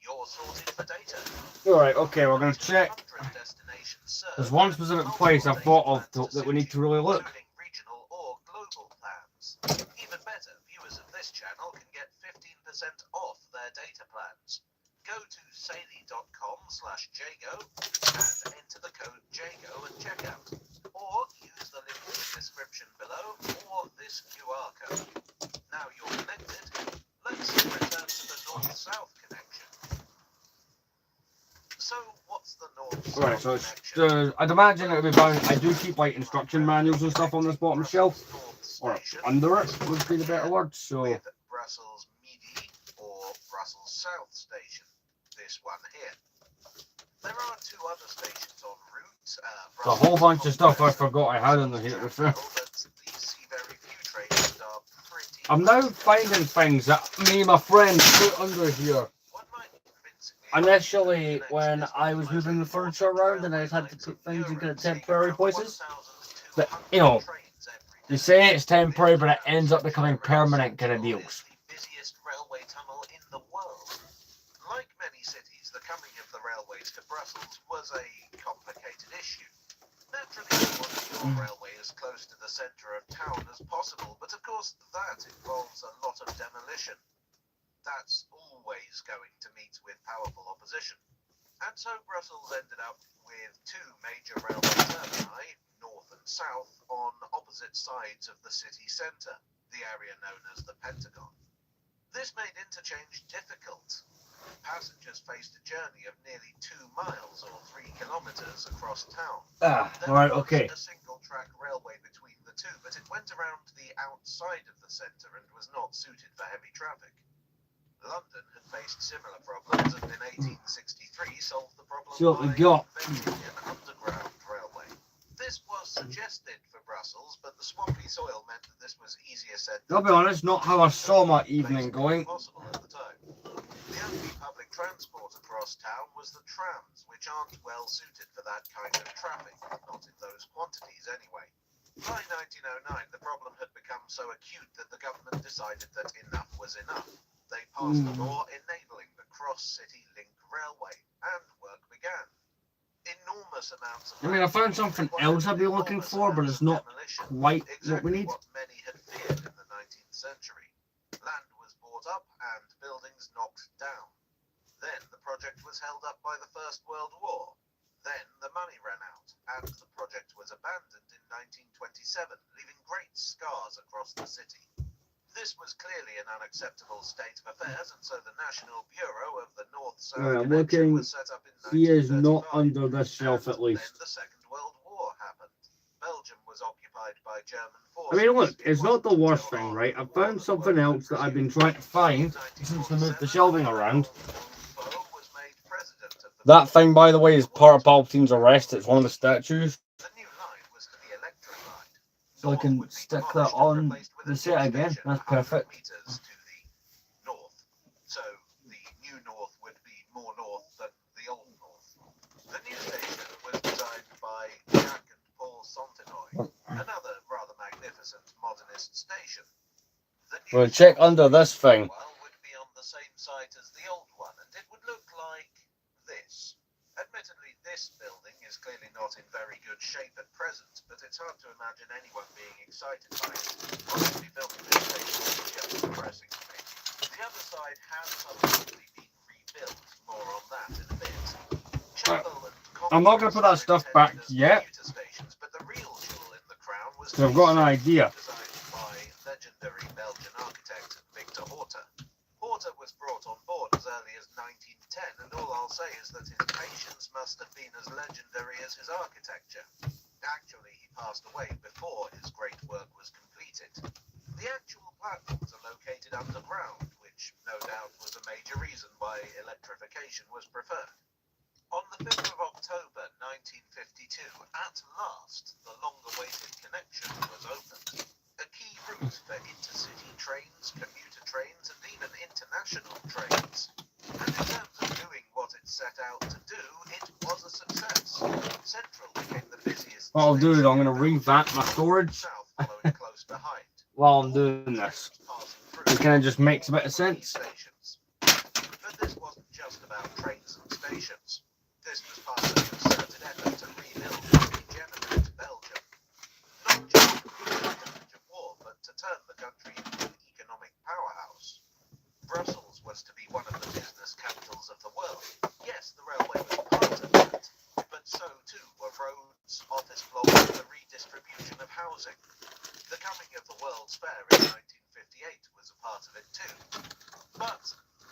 You're sorted for data. Alright, okay, we're going to check. 100 destinations served, There's one specific place I've thought of that we need to really look. including regional or global plans. Even better, viewers of this channel can get 15% off their data plans. Go to saley.com/Jago and enter the code Jago at checkout. Or use the link in the description below or this QR code. Now you're connected, let's return to the north-south connection. So what's the north-south Right, so it's, connection? I'd imagine it would be found. I do keep like instruction manuals and stuff on this bottom shelf, or under it would be the better word. So With Brussels Midi or Brussels South Station, this one here. There are 2 other stations en route. a whole bunch of stuff I forgot I had in the here. But these see very few trains and are pretty. I'm now finding things that me and my friend put under here. One might convincingly Initially, when I was moving the furniture around and I just had to put things in kind of temporary places. But, you know, they say it's temporary, but it ends up becoming permanent kind of deals. The busiest railway tunnel in the world. Like many cities, the coming of the railways to Brussels was a complicated issue. Naturally, you want your railway as close to the centre of town as possible, but of course that involves a lot of demolition. That's always going to meet with powerful opposition. And so Brussels ended up with 2 major railway termini, north and south, on opposite sides of the city centre, the area known as the Pentagon. This made interchange difficult. Passengers faced a journey of nearly 2 miles or 3 kilometres across town. Ah, There alright, was okay. a single-track railway between the 2, but it went around the outside of the centre and was not suited for heavy traffic. London had faced similar problems and in 1863 solved the problem See what we by got. inventing an underground railway. This This was suggested for Brussels, but the swampy soil meant that this was easier said I'll than be honest, not how I saw my evening basically going. impossible at the time. The only public transport across town was the trams, which aren't well suited for that kind of traffic, not in those quantities anyway. By 1909, the problem had become so acute that the government decided that enough was enough. They passed a law enabling the cross-city link railway, and work began. Enormous amounts of I mean, I found something else I'd be looking for, but it's not quite what we need. what many had feared in the 19th century. Land was bought up and buildings knocked down. Then the project was held up by the First World War. Then the money ran out, and the project was abandoned in 1927, leaving great scars across the city. This was clearly an unacceptable state of affairs, and so the National Bureau of the North-South I'm Connection looking. was set up in He is not 1935. under this shelf And at least. Then the Second World War happened. Belgium was occupied by German I forces. mean, look, It it's not the wasn't worst until thing, after right? the I war found that something work else that I've been resumed. trying to find In since they moved the 1947, shelving around. Foe was made president of the That thing, by the way, is part of Palpatine's arrest. It's one of the statues. The new line was to be electrified. So I can North would be stick that demolished and on replaced with the a set new again. station That's 100 perfect. meters to the north. So the new north would be more north than the old north. The new station was designed by Jacques and Paul Sontenoy, another rather magnificent modernist station. The new Well, check south under this thing. meanwhile, would be on the same site as the old one, and it would look like this. Admittedly, this building is clearly not in very good shape at present, but it's hard to imagine anyone being excited by it. Honestly, building this station is just depressing to me. The other side has subsequently been rebuilt. More on that in a bit. Chapel and I'm not going to put that stuff back yet, commuter stations, but the real jewel in the crown was because I've got an idea. designed by legendary Belgian architect Victor Horta. Horta was brought on board as early as 1910, and all I'll say is that his patience must have been as legendary as his architecture. Actually, he passed away before his great work was completed. The actual platforms are located underground, which no doubt was a major reason why electrification was preferred. On the 5th of October 1952, at last, the long-awaited connection was opened. A key route for intercity trains, commuter trains, and even international trains. And in terms of doing what it set out to do, it was a success. Central became the busiest. What I'll do is I'm going to station in revamp my Belgium, storage South following close behind. while I'm doing this. It kind of just makes a bit of sense. But this wasn't just about trains and stations. This was part of a concerted effort to rebuild and regenerate Belgium. Not just to wage a war, but to turn the country into an economic powerhouse. Brussels was to be one of the business capitals of the world. Yes, the railway was part of that, but so too were roads, office blocks, and the redistribution of housing. The coming of the World's Fair in 1958 was a part of it too. But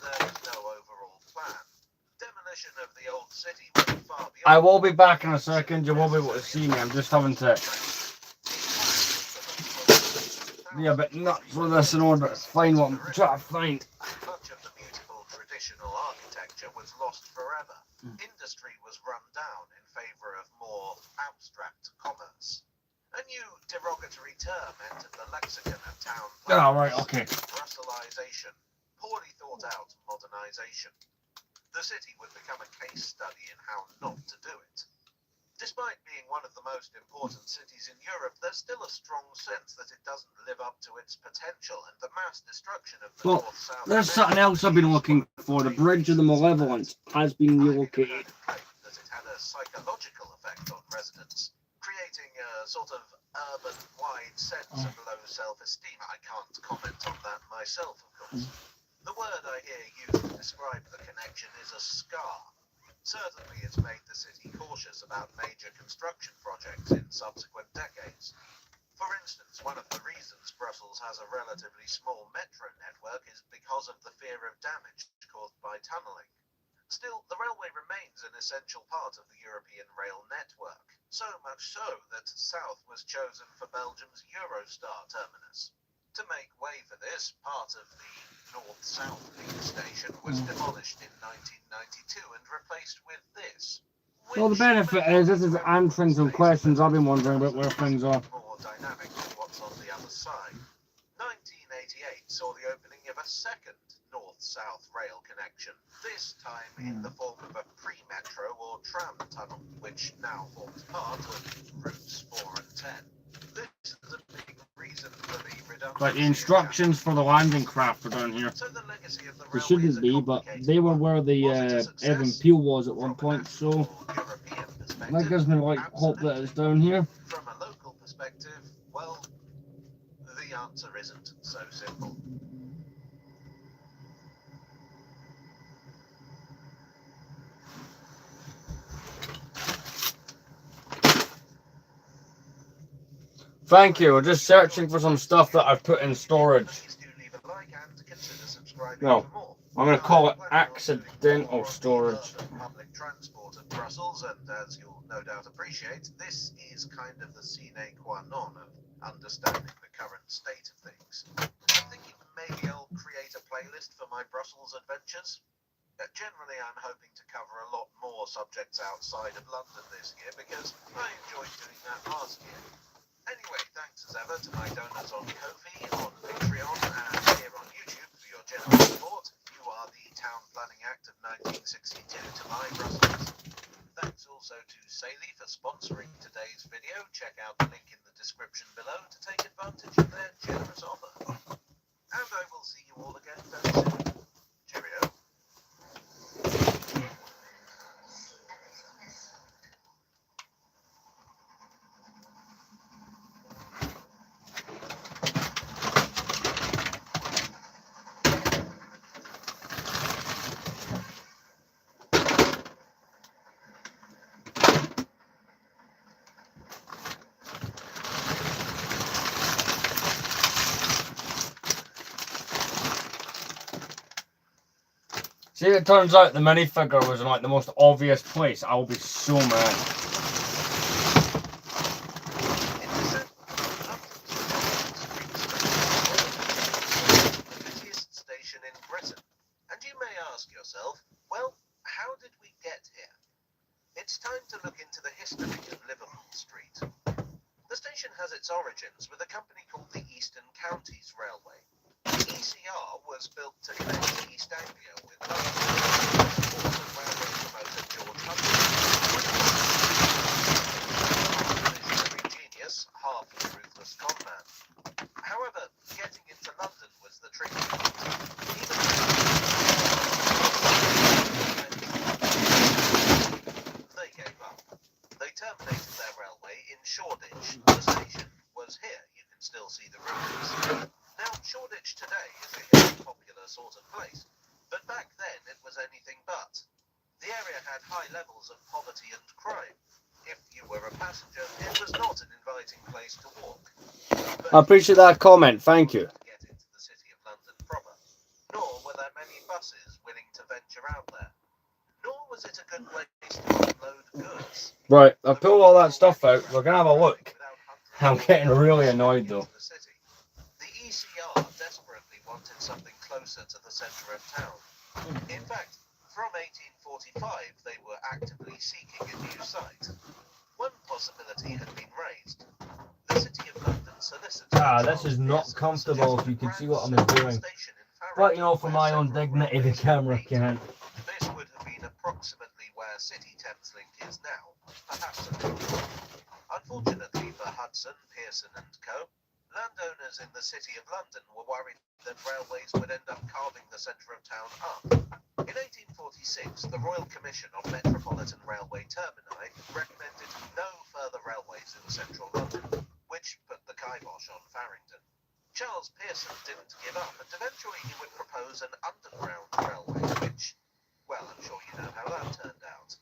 there was no overall plan. Demolition of the old city went far beyond. I will be back in a second. You will be able to see me. I'm just having to be a bit nuts with this in order to find what I'm trying to find. Much of the beautiful traditional architecture was lost forever. Industry was run down in favor of more abstract commerce. A new derogatory term entered the lexicon of town Oh, planners. right, okay. Brusselization, poorly thought out modernization. The city would become a case study in how not to do it. Despite being one of the most important cities in Europe, there's still a strong sense that it doesn't live up to its potential, and the mass destruction of the Well, North-South there's something else I've been looking for. The Bridge of the Malevolence has been relocated. That it had a psychological effect on residents, creating a sort of urban-wide sense of low self-esteem. I can't comment on that myself, of course. The word I hear used to describe the connection is a scar. Certainly it's made the city cautious about major construction projects in subsequent decades. For instance, one of the reasons Brussels has a relatively small metro network is because of the fear of damage caused by tunnelling. Still, the railway remains an essential part of the European rail network, so much so that South was chosen for Belgium's Eurostar terminus. To make way for this, part of the North-South link station was demolished in 1992 and replaced with this. Well, the benefit is this is answering some questions I've been wondering about where things are. More dynamic than what's on the other side. 1988 saw the opening of a second north-south rail connection, this time in the form of a pre-metro or tram tunnel, which now forms part of routes 4 and 10. This is a big reason for the redundancy. Like the instructions for the landing craft are down here. So the legacy of the They railway is shouldn't a be, but complicated they were one. where the Was it a success? Evan Peel was at one From a point, so national or European perspective, that gives me like hope that it's down here. From a local perspective, well, the answer isn't so simple. Thank you. We're just searching for some stuff that I've put in storage. Please do leave a like and consider subscribing No, for more. I'm going to call it I'm planning on accidental doing more storage. on the public transport of Brussels, and as you'll no doubt appreciate, this is kind of the sine qua non of understanding the current state of things. I'm thinking maybe I'll create a playlist for my Brussels adventures. Generally, I'm hoping to cover a lot more subjects outside of London this year because I enjoyed doing that last year. Anyway, thanks as ever to my donors on Ko-fi, on Patreon, and here on YouTube for your generous support. You are the Town Planning Act of 1962 to my Brussels. Thanks also to Saley for sponsoring today's video. Check out the link in the description below to take advantage of their generous offer. And I will see you all again very soon. Cheerio. See, it turns out the minifigure was in like the most obvious place. I'll be so mad. In December, London's the busiest station in Britain. And you may ask yourself, well, how did we get here? It's time to look into the history of Liverpool Street. The station has its origins with a company called the Eastern Counties Railway. The ECR was built to connect East Anglia with London. Also, railway promoter George Hudson. Visionary genius, half a ruthless conman. However, getting into London was the tricky part. Even they gave up. They terminated their railway in Shoreditch. The station was here. You can still see the ruins. Now, Shoreditch today is a very popular sort of place, but back then it was anything but. The area had high levels of poverty and crime. If you were a passenger, it was not an inviting place to walk. But I appreciate that comment. Thank you. to get into the city of London proper, nor were there many buses willing to venture out there. Nor was it a good place to unload goods. Right, I pulled all that stuff out. We're going to have a look. I'm getting really annoyed though. The ECR desperately wanted something closer to the centre of town. In fact, from 1845 they were actively seeking a new site. One possibility had been raised. The City of London solicitor... This is not comfortable if you can see what I'm doing. But you know, for my own dignity, the camera can't. This would have been approximately where City Thameslink is now, perhaps a little more. Unfortunately for Hudson, Pearson and Co., landowners in the City of London were worried that railways would end up carving the centre of town up. In 1846, the Royal Commission on Metropolitan Railway Termini recommended no further railways in central London, which put the kibosh on Farringdon. Charles Pearson didn't give up, and eventually he would propose an underground railway, which, well, I'm sure you know how that turned out.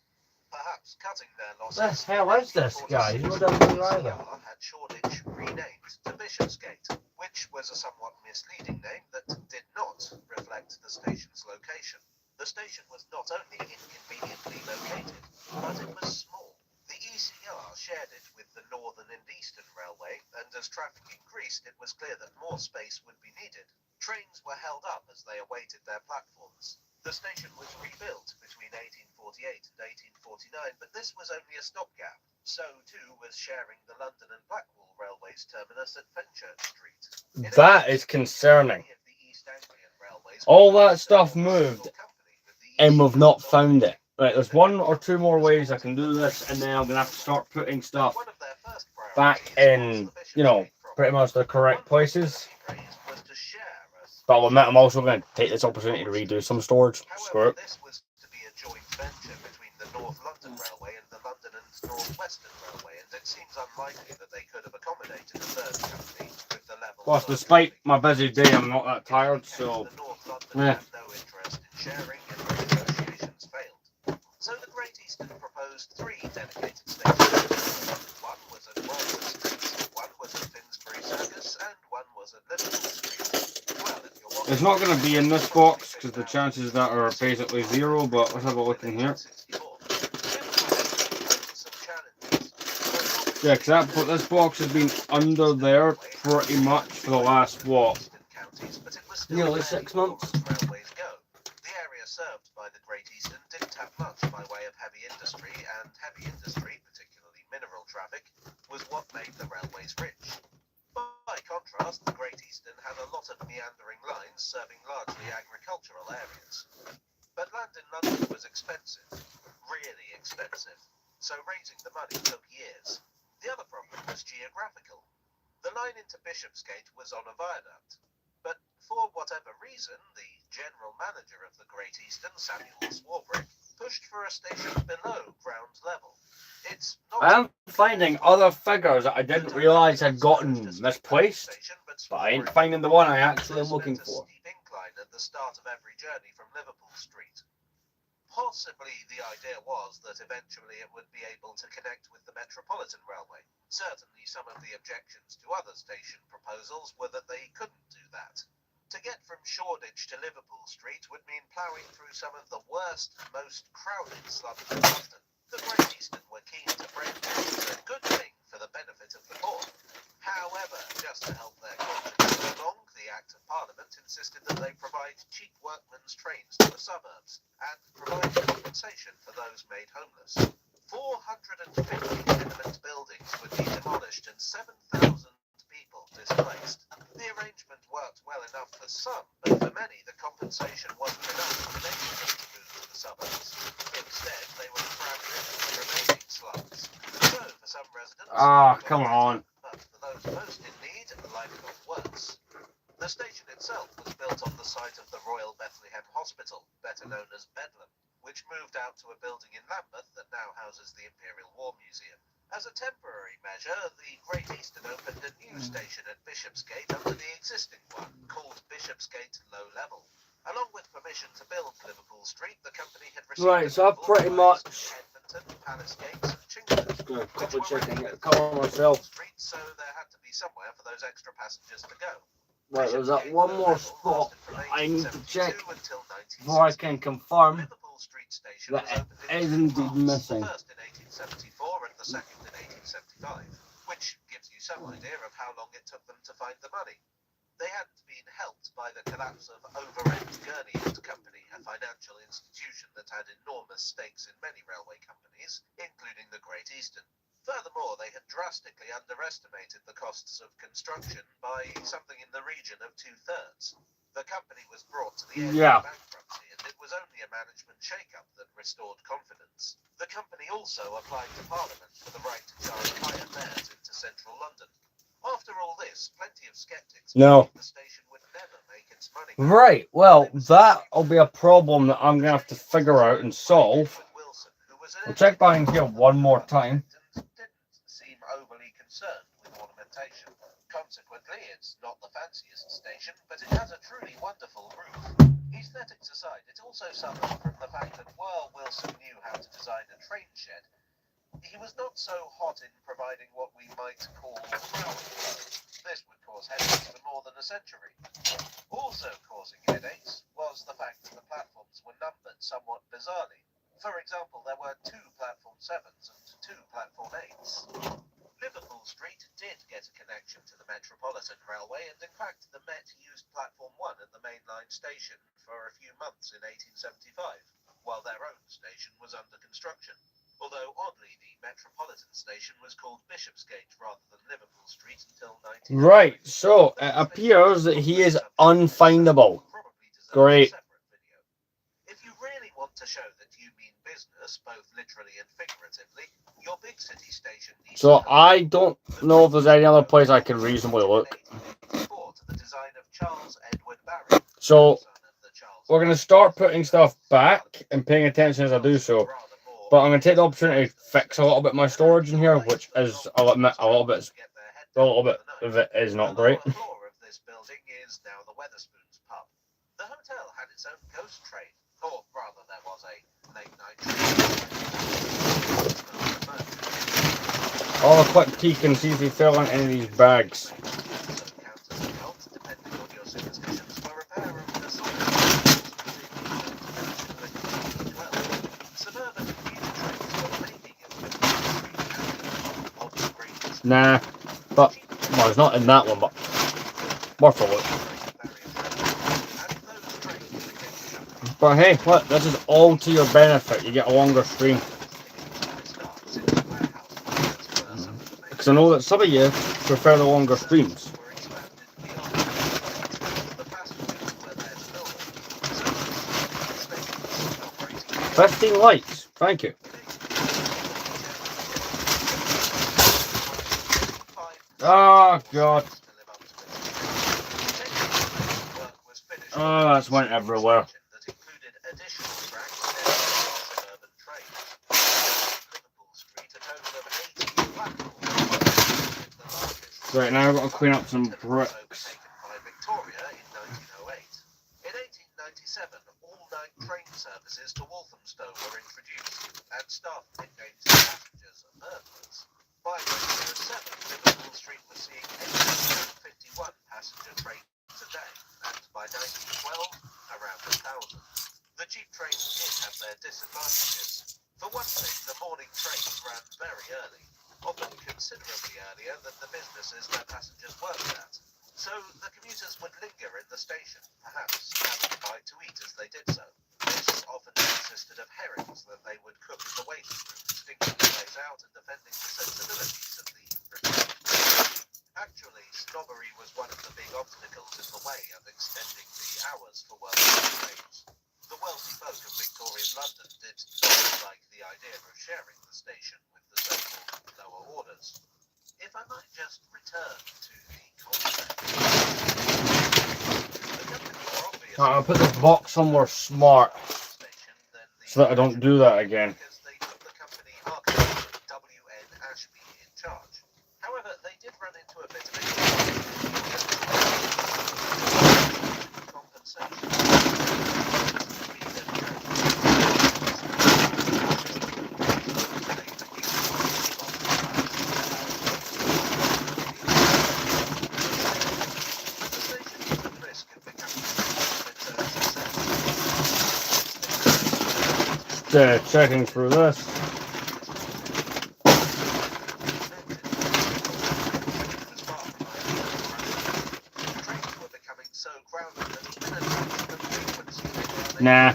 Perhaps cutting their losses. The hell is this guy? You don't know either. Had Shoreditch renamed to Bishopsgate, which was a somewhat misleading name that did not reflect the station's location. The station was not only inconveniently located, but it was small. The ECR shared it with the Northern and Eastern Railway, and as traffic increased, it was clear that more space would be needed. Trains were held up as they awaited their platforms. The station was rebuilt between 1848 and 1849, but this was only a stopgap. So too was sharing the London and Blackwall Railway's terminus at Fenchurch Street. In That addition, is concerning. many of the East Anglian railways All were that stuff still moved, company with the and East we've not Anglia found it. domination. Right, there's one or two more ways I can do this, and then I'm gonna have to start putting stuff One of their first back priorities in, was the you know, Bishopsgate pretty much the correct One places. possibility raised was to share a But with that, I'm station also going to take this opportunity to redo some storage. Screw However, it. this was to be a joint venture between the North London Railway and the London and North Western Railway, and it seems unlikely that they could have accommodated a third company with the level Plus, of despite traffic. my busy day, I'm not that In any tired, case, so the North London yeah. had no interest in sharing, and the negotiations failed. So the Great Eastern proposed 3 dedicated stations. One was at Walter Street, one was at Finsbury Circus, and one was at Liverpool Street. Well, if you're watching It's not going to be in this box because the chances of that are basically zero, but let's have a look in here. Yeah, because this box has been under there pretty much for the last, what, nearly 6 months? The area served by the Great Eastern didn't have much by way of heavy industry, and heavy industry, particularly mineral traffic, was what made the railways rich. By contrast, the Great Eastern had a lot of meandering lines serving largely agricultural areas. But land in London was expensive, really expensive, so raising the money took years. The other problem was geographical. The line into Bishopsgate was on a viaduct, but for whatever reason, the general manager of the Great Eastern, Samuel Swarbrick, pushed for a station below ground level. It's not I am finding other figures that I didn't realise had gotten misplaced, but I ain't finding the one I actually am looking for. Steep incline at the start of every journey from Liverpool Street. Possibly the idea was that eventually it would be able to connect with the Metropolitan Railway. Certainly some of the objections to other station proposals were that they couldn't do that. To get from Shoreditch to Liverpool Street would mean ploughing through some of the worst, most crowded slums in London. The Great Eastern were keen to break this, a good thing for the benefit of the poor. However, just to help their consciences along, the Act of Parliament insisted that they provide cheap workmen's trains to the suburbs and provide compensation for those made homeless. 450 tenement buildings would be demolished and 7,000 people displaced. The arrangement worked well enough for some, but for many the compensation wasn't enough to enable them to move to the suburbs. Instead, they were crammed into the remaining slums. So, for some residents... Come on. But for those most in need, life got worse. The station itself was built on the site of the Royal Bethlehem Hospital, better known as Bedlam, which moved out to a building in Lambeth that now houses the Imperial War Museum. As a temporary measure, the Great Eastern opened a new station at Bishopsgate under the existing one, called Bishopsgate Low Level. Along with permission to build Liverpool Street, the company had received Right, so I've approval pretty for much... Edmonton, Palace Gates, and Chingford. Gonna Which quickly were check ready and with get a cover Liverpool myself. Street, so there had to be somewhere for those extra passengers to go. Right, there's that Bishopsgate one Low more Level spot lasted from that I need to 1872 check until before I 1960. can confirm Liverpool Street Station that was it opened in is two indeed parts, missing. the first in 1874 and the second in 1875, which gives you some idea of how long it took them to find the money. They had been helped by the collapse of Overend Gurney and Company, a financial institution that had enormous stakes in many railway companies, including the Great Eastern. Furthermore, they had drastically underestimated the costs of construction by something in the region of 2/3. The company was brought to the edge of bankruptcy, and it was only a management shake-up that restored confidence. The company also applied to Parliament for the right to charge higher fares into central London. After all this, plenty of skeptics believed the station would never make its money back. Right, well, that'll be a problem that I'm going to have to figure out and solve. We'll check back in here one more time. Didn't seem overly concerned with ornamentation. Consequently, it's not the fanciest station, but it has a truly wonderful roof. Aesthetics aside, it also suffered from the fact that while Wilson knew how to design a train shed, he was not so hot in providing what we might call crowd work. This would cause headaches for more than a century. Also causing headaches was the fact that the platforms were numbered somewhat bizarrely. For example, there were 2 platform 7s and 2 platform 8s. Liverpool Street did get a connection to the Metropolitan Railway, and in fact the Met used platform 1 at the main line Line station for a few months in 1875, while their own station was under construction. Although, oddly, the Metropolitan station was called Bishopsgate rather than Liverpool Street until 19... Right, so it appears that he is unfindable. Great. If you really want to show that you mean business, both literally and figuratively, your big city station needs So to I don't know if there's any other place I can reasonably look. the design of Charles Edward Barry, So son of the Charles we're going to start putting stuff back and paying attention as I do so. But I'm going to take the opportunity to fix a little bit of my storage in here, which is, I'll admit, a little bit of it is not great. The floor of this building is now the Wetherspoons pub. The hotel had its own ghost train, or rather there was a late-night train. I'll have a quick peek and see if we fell in any of these bags. Nah, but, well, it's not in that one, but worth a look. But hey, look, this is all to your benefit. You get a longer stream. Because I know that some of you prefer the longer streams. 15 likes, thank you. Oh god. Oh, that's went everywhere. Right, now I've got to clean up some bricks. In 1897, all-night train services to Walthamstow were introduced, and staff nicknamed passengers burglars. By 1907, Liverpool Street was seeing 851 passenger trains a day, and by 1912, around 1,000. The cheap trains did have their disadvantages. For one thing, the morning trains ran very early, often considerably earlier than the businesses their passengers worked at. So the commuters would linger in the station, perhaps having a bite to eat as they did so. This often consisted of herrings that they would cook in the waiting room, stinking the place out and defending the sensibilities of the returning. Actually, snobbery was one of the big obstacles in the way of extending the hours for working trains. The wealthy folk of Victorian London did not like the idea of sharing the station with the so-called lower orders. If I might just return to the contract. I'll put this box somewhere smart so that I don't do that again. They put the company architect W.N. Ashby in charge. However, they did run into a bit of Checking through this. Nah.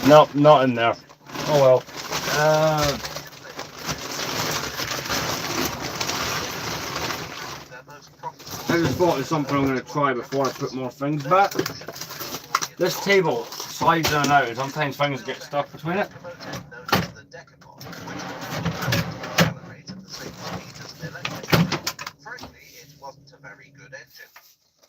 Nope, not in there. Oh well. I just thought it's something I'm going to try before I put more things back. This table slides in and out, and sometimes things get stuck between it. Frankly, it wasn't a very good engine.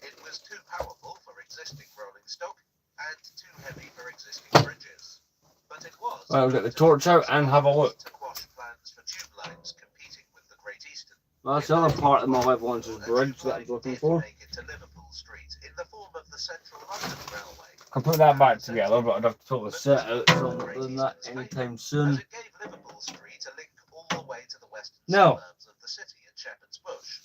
It was too powerful for existing rolling stock and too heavy for existing bridges. But it was. Right, we'll get the torch out and have a look. To quash plans for tube lines competing with the Great Eastern. That's the other part of my life launches bridge that I'm looking for. Make it to Liverpool Street in the form of the Central London Railway. can put that back together, but I'd have to sort of set out, so I'm not doing that anytime soon. As it gave Liverpool Street a link all the way to the western No. suburbs of the city at Shepherd's Bush.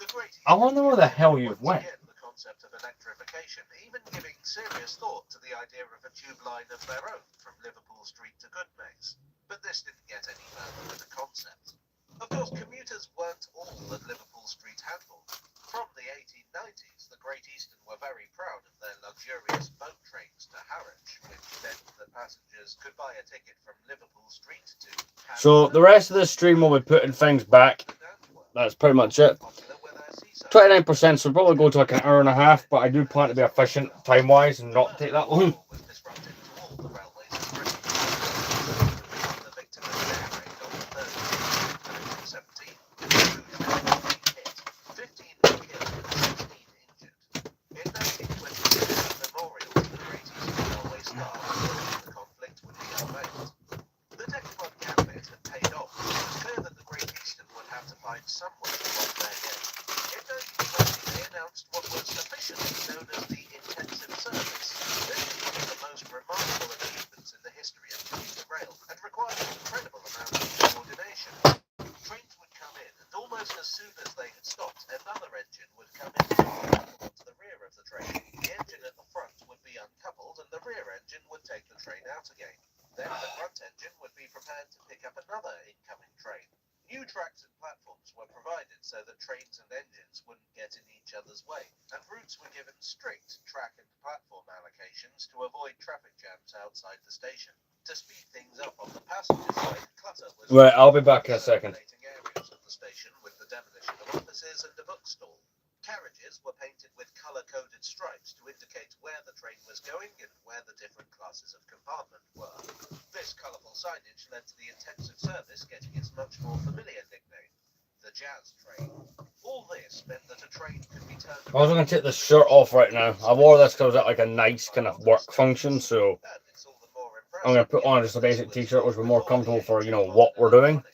The Great I wonder where the hell you've once went. again the concept of electrification, even giving serious thought to the idea of a tube line of their own from Liverpool Street to Goodmayes. But this didn't get any further with the concept. Of course, commuters weren't all that Liverpool Street handled. From the 1890s, the Great Eastern were very proud of their luxurious boat trains to Harwich, which meant that passengers could buy a ticket from Liverpool Street to So the rest of the stream will be putting things back. That's pretty much it. 29%, so we'll probably go to like an hour and a half, but I do plan to be efficient time-wise and not take that long. Right, I'll be back in a second. Carriages were painted with colour-coded stripes to indicate where the train was going and where the different classes of compartment were. This colourful signage led to the intensive service getting its much more familiar nickname, the Jazz Train. All this meant that a train could be turned. I was going to take this shirt off right now. I wore this because it was at like a nice kind of work function, so I'm going to put on just a basic t-shirt which will be more comfortable for, you know, what we're doing.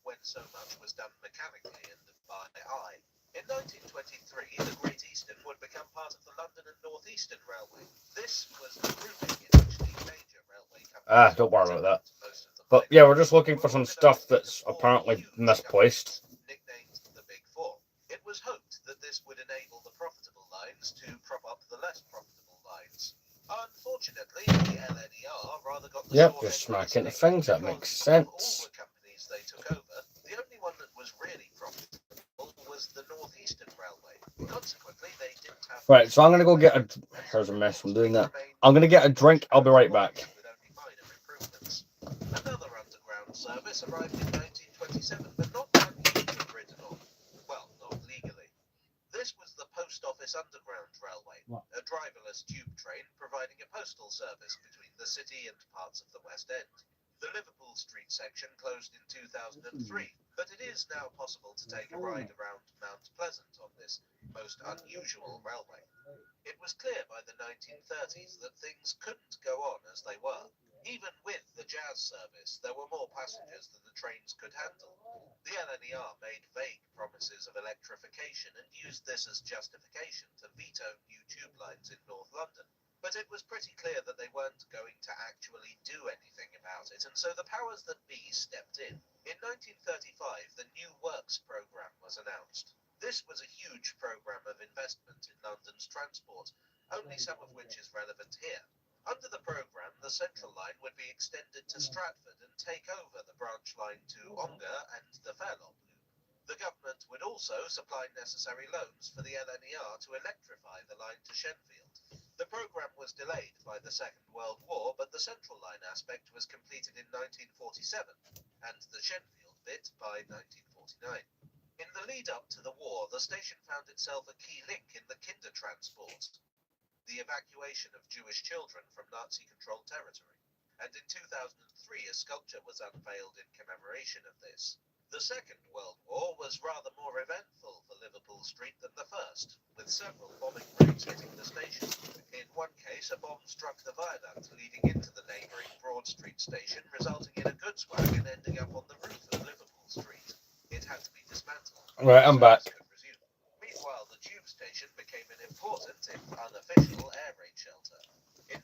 When so much was done mechanically and by eye. In 1923, the Great Eastern would become part of the London and North Eastern Railway. This was the grouping in which the major railway companies. Don't worry about that. But yeah, we're just looking for some stuff that's apparently misplaced. Nicknamed the Big Four. It was hoped that this would enable the profitable lines to prop up the less profitable lines. Unfortunately, the LNER rather got the Yep, just smack into things, that makes sense. All the companies they took over, the only one that was really profitable was the Northeastern Railway. Consequently, they didn't have. Right, so I'm gonna go get a. Here's a mess from doing that. I'm gonna get a drink. I'll be right back. Another underground service arrived in 1927, but not one you could have ridden on. Well, not legally. This was the Post Office Underground Railway, a driverless tube train providing a postal service between the city and parts of the West End. The Liverpool Street section closed in 2003, but it is now possible to take a ride around Mount Pleasant on this most unusual railway. It was clear by the 1930s that things couldn't go on as they were. Even with the Jazz service, there were more passengers than the trains could handle. The LNER made vague promises of electrification and used this as justification to veto new tube lines in North London. But it was pretty clear that they weren't going to actually do anything about it, and so the powers that be stepped in. In 1935, the New Works programme was announced. This was a huge programme of investment in London's transport, only some of which is relevant here. Under the programme, the Central Line would be extended to Stratford and take over the branch line to Ongar and the Fairlop Loop. The government would also supply necessary loans for the LNER to electrify the line to Shenfield. The programme was delayed by the Second World War, but the Central Line aspect was completed in 1947, and the Shenfield bit by 1949. In the lead-up to the war, the station found itself a key link in the Kindertransport, the evacuation of Jewish children from Nazi-controlled territory, and in 2003 a sculpture was unveiled in commemoration of this. The Second World War was rather more eventful for Liverpool Street than the first, with several bombing raids hitting the station. In one case, a bomb struck the viaduct leading into the neighbouring Broad Street station, resulting in a goods wagon ending up on the roof of Liverpool Street. It had to be dismantled. Right, I'm back. Meanwhile, the tube station became an important, if unofficial, air raid shelter. In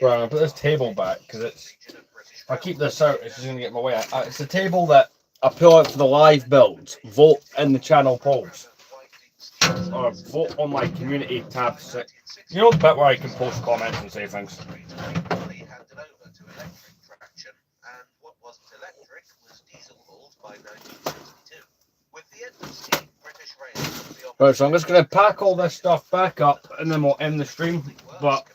Right, I'm gonna put this table back because it's. If I keep this out, it's just gonna get in my way. It's a table that I pull out for the live builds. Vote in the channel polls, or vote on my community tab. You know the bit where I can post comments and say things. Right, so I'm just going to pack all this stuff back up and then we'll end the stream. But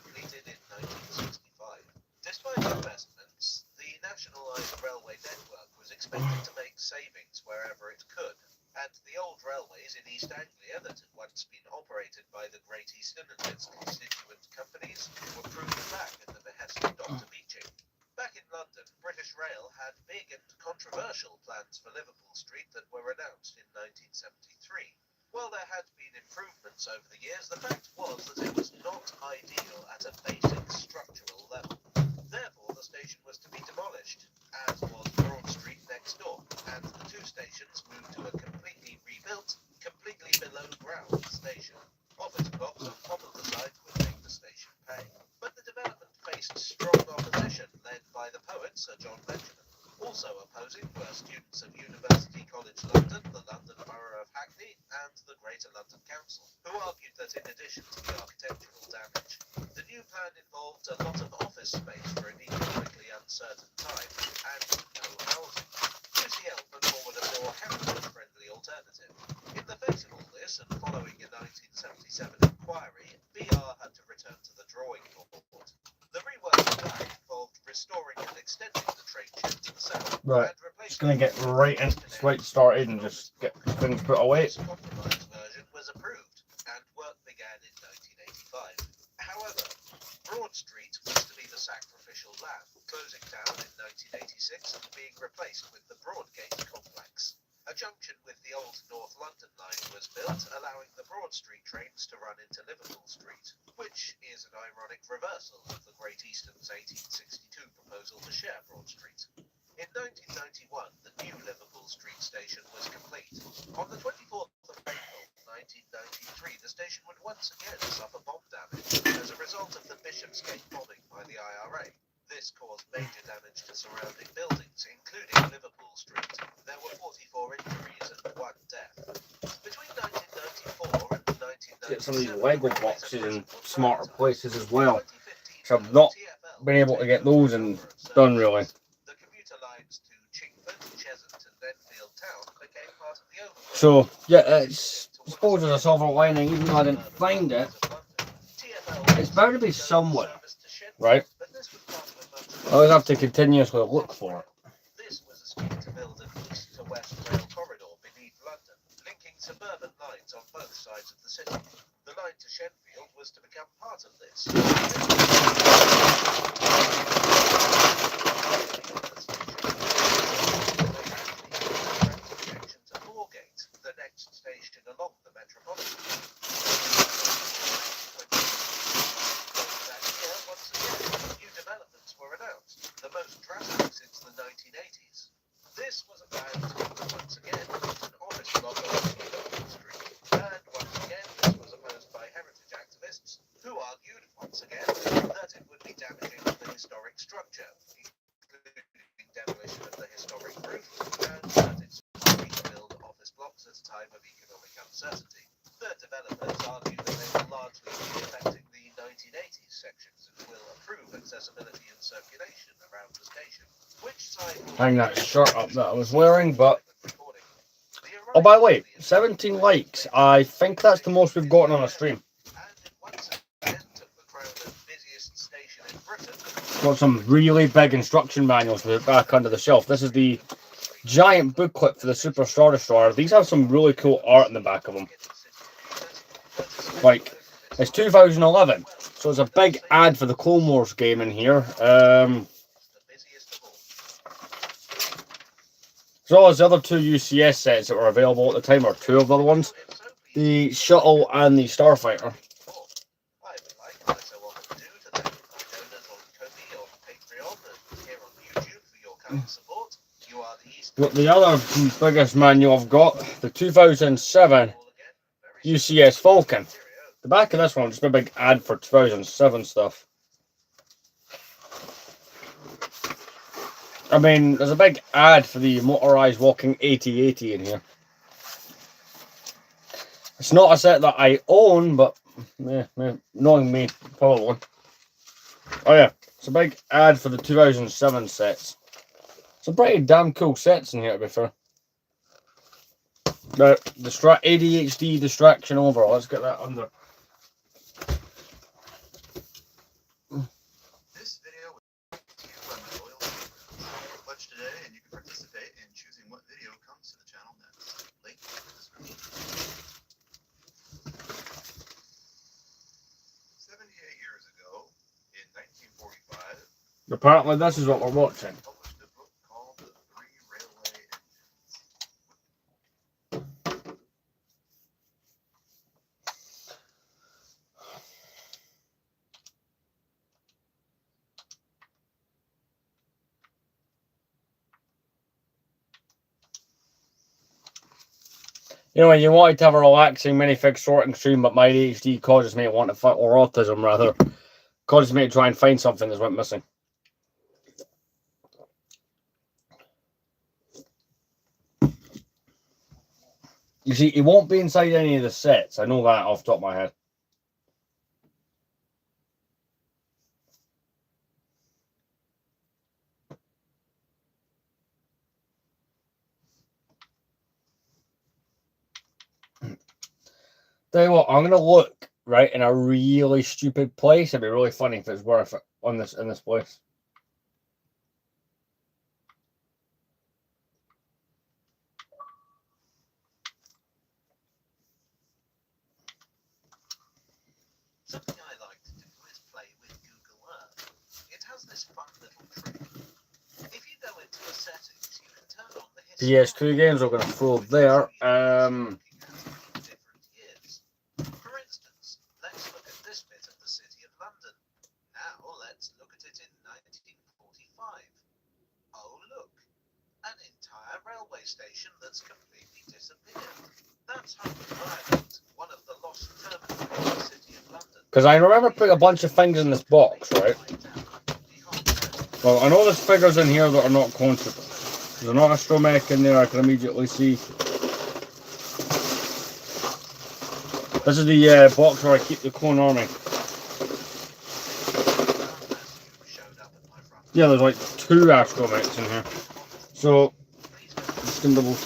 despite investments, the nationalised railway network was expected to make savings wherever it could, and the old railways in East Anglia that had once been operated by the Great Eastern and its constituent companies were proven back at the behest of Dr. Beeching. Back in London, British Rail had big and controversial plans for Liverpool Street that were announced in 1973. While there had been improvements over the years, the fact was that it was not ideal at a basic structural level. Therefore, the station was to be demolished, as was Broad Street next door, and the two stations moved to a completely rebuilt, completely below ground station. Office blocks on top of the site would make the station pay. But the development faced strong opposition, led by the poet Sir John Benjamin. Also opposing were students of University College London, the London Borough of Hackney, and the Greater London Council, who argued that in addition to the architectural damage, the new plan involved a lot of office space for an economically uncertain time, and no housing. UCL put forward a more heritage-friendly alternative. In the face of all this, and following a 1977 inquiry, BR had to return to the drawing board. The reworked plan involved restoring and extending the train shed to the south. right, just going to get right started and just get things put away. This compromise version was approved, and work began in 1985. However, Broad Street was to be the sacrificial lamb, closing down in 1986 and being replaced with the Broadgate complex. A junction with the old North London line was built, allowing the Broad Street trains to run into Liverpool Street, which is an ironic reversal of the Great Eastern's 1862 proposal to share Broad Street. In 1991, the new Liverpool Street station was complete. On the 24th of April 1993, the station would once again suffer bomb damage as a result of the Bishopsgate bombing by the IRA. This caused major damage to surrounding buildings, including Liverpool Street. There were 44 injuries and 1 death. Between 1994 and 1997, Get some of these Lego boxes in smarter places as well. So I've not been able to get those done really. The commuter lines to Chingford, Cheshunt and Enfield Town became part of the overgrown. So yeah, it's, I suppose there's a silver lining, even though I didn't find it. It's bound to be somewhere, right? I always have to continuously look for it. This was a scheme to build an east to west rail corridor beneath London, linking suburban lines on both sides of the city. The line to Shenfield was to become part of this. Connection to Moorgate, the next station along the Metropolitan. That year, once again, new developments were announced, the most drastic since the 1980s. This was a plan to once again put an office block on Liverpool Street, and once again this was opposed by heritage activists, who argued once again that it would be damaging to the historic structure, including demolition of the historic roof, and that it's hard to build office blocks at a time of economic uncertainty. The developers argued that they will largely be affecting the 1980s sections and will improve accessibility and circulation around the station. Which side Hang that shirt up that I was wearing, but oh, by the way, 17 likes. I think that's the most we've gotten on a stream. Got some really big instruction manuals with it back under the shelf. This is the giant booklet for the Super Star Destroyer. These have some really cool art in the back of them. Like, it's 2011, so it's a big ad for the Clone Wars game in here. As well as the other 2 UCS sets that were available at the time, or 2 of the other ones, the Shuttle and the Starfighter. But the other biggest manual I've got, the 2007 UCS Falcon. The back of this one, just a big ad for 2007 stuff. I mean, there's a big ad for the motorised walking 8080 in here. It's not a set that I own, but knowing me, probably. Oh yeah, it's a big ad for the 2007 sets. Some pretty damn cool sets in here, to be fair. The ADHD distraction over. Let's get that under. This video was brought to you by my loyal viewers. Watch today and you can participate in choosing what video comes to the channel next. Link in the description. 78 years ago, in 1945, Apparently, this is what we're watching. published a book called The Three Railway Engines. You know, when you wanted to have a relaxing minifig sorting stream, but my ADHD causes me to want to fight, or autism rather, causes me to try and find something that's went missing. You see, it won't be inside any of the sets. I know that off the top of my head. Tell you what, I'm gonna look right in a really stupid place. It'd be really funny if it's worth it on this in this place. Something I like to do is play with Google Earth. It has this fun little trick. If you go into the settings, you can turn on the history. PS2 games are gonna throw there. Different years. For instance, let's look at this bit of the City of London. Now let's look at it in 1945. Oh look, an entire railway station that's completely disappeared. That's Homewood Viaduct, one of the lost terminals in the City of London. Because I remember putting a bunch of things in this box, right? Well, I know there's figures in here that are not concept. There's an astromech in there I can immediately see. This is the box where I keep the clone army. Yeah, there's like 2 astromechs in here. So, just gonna double.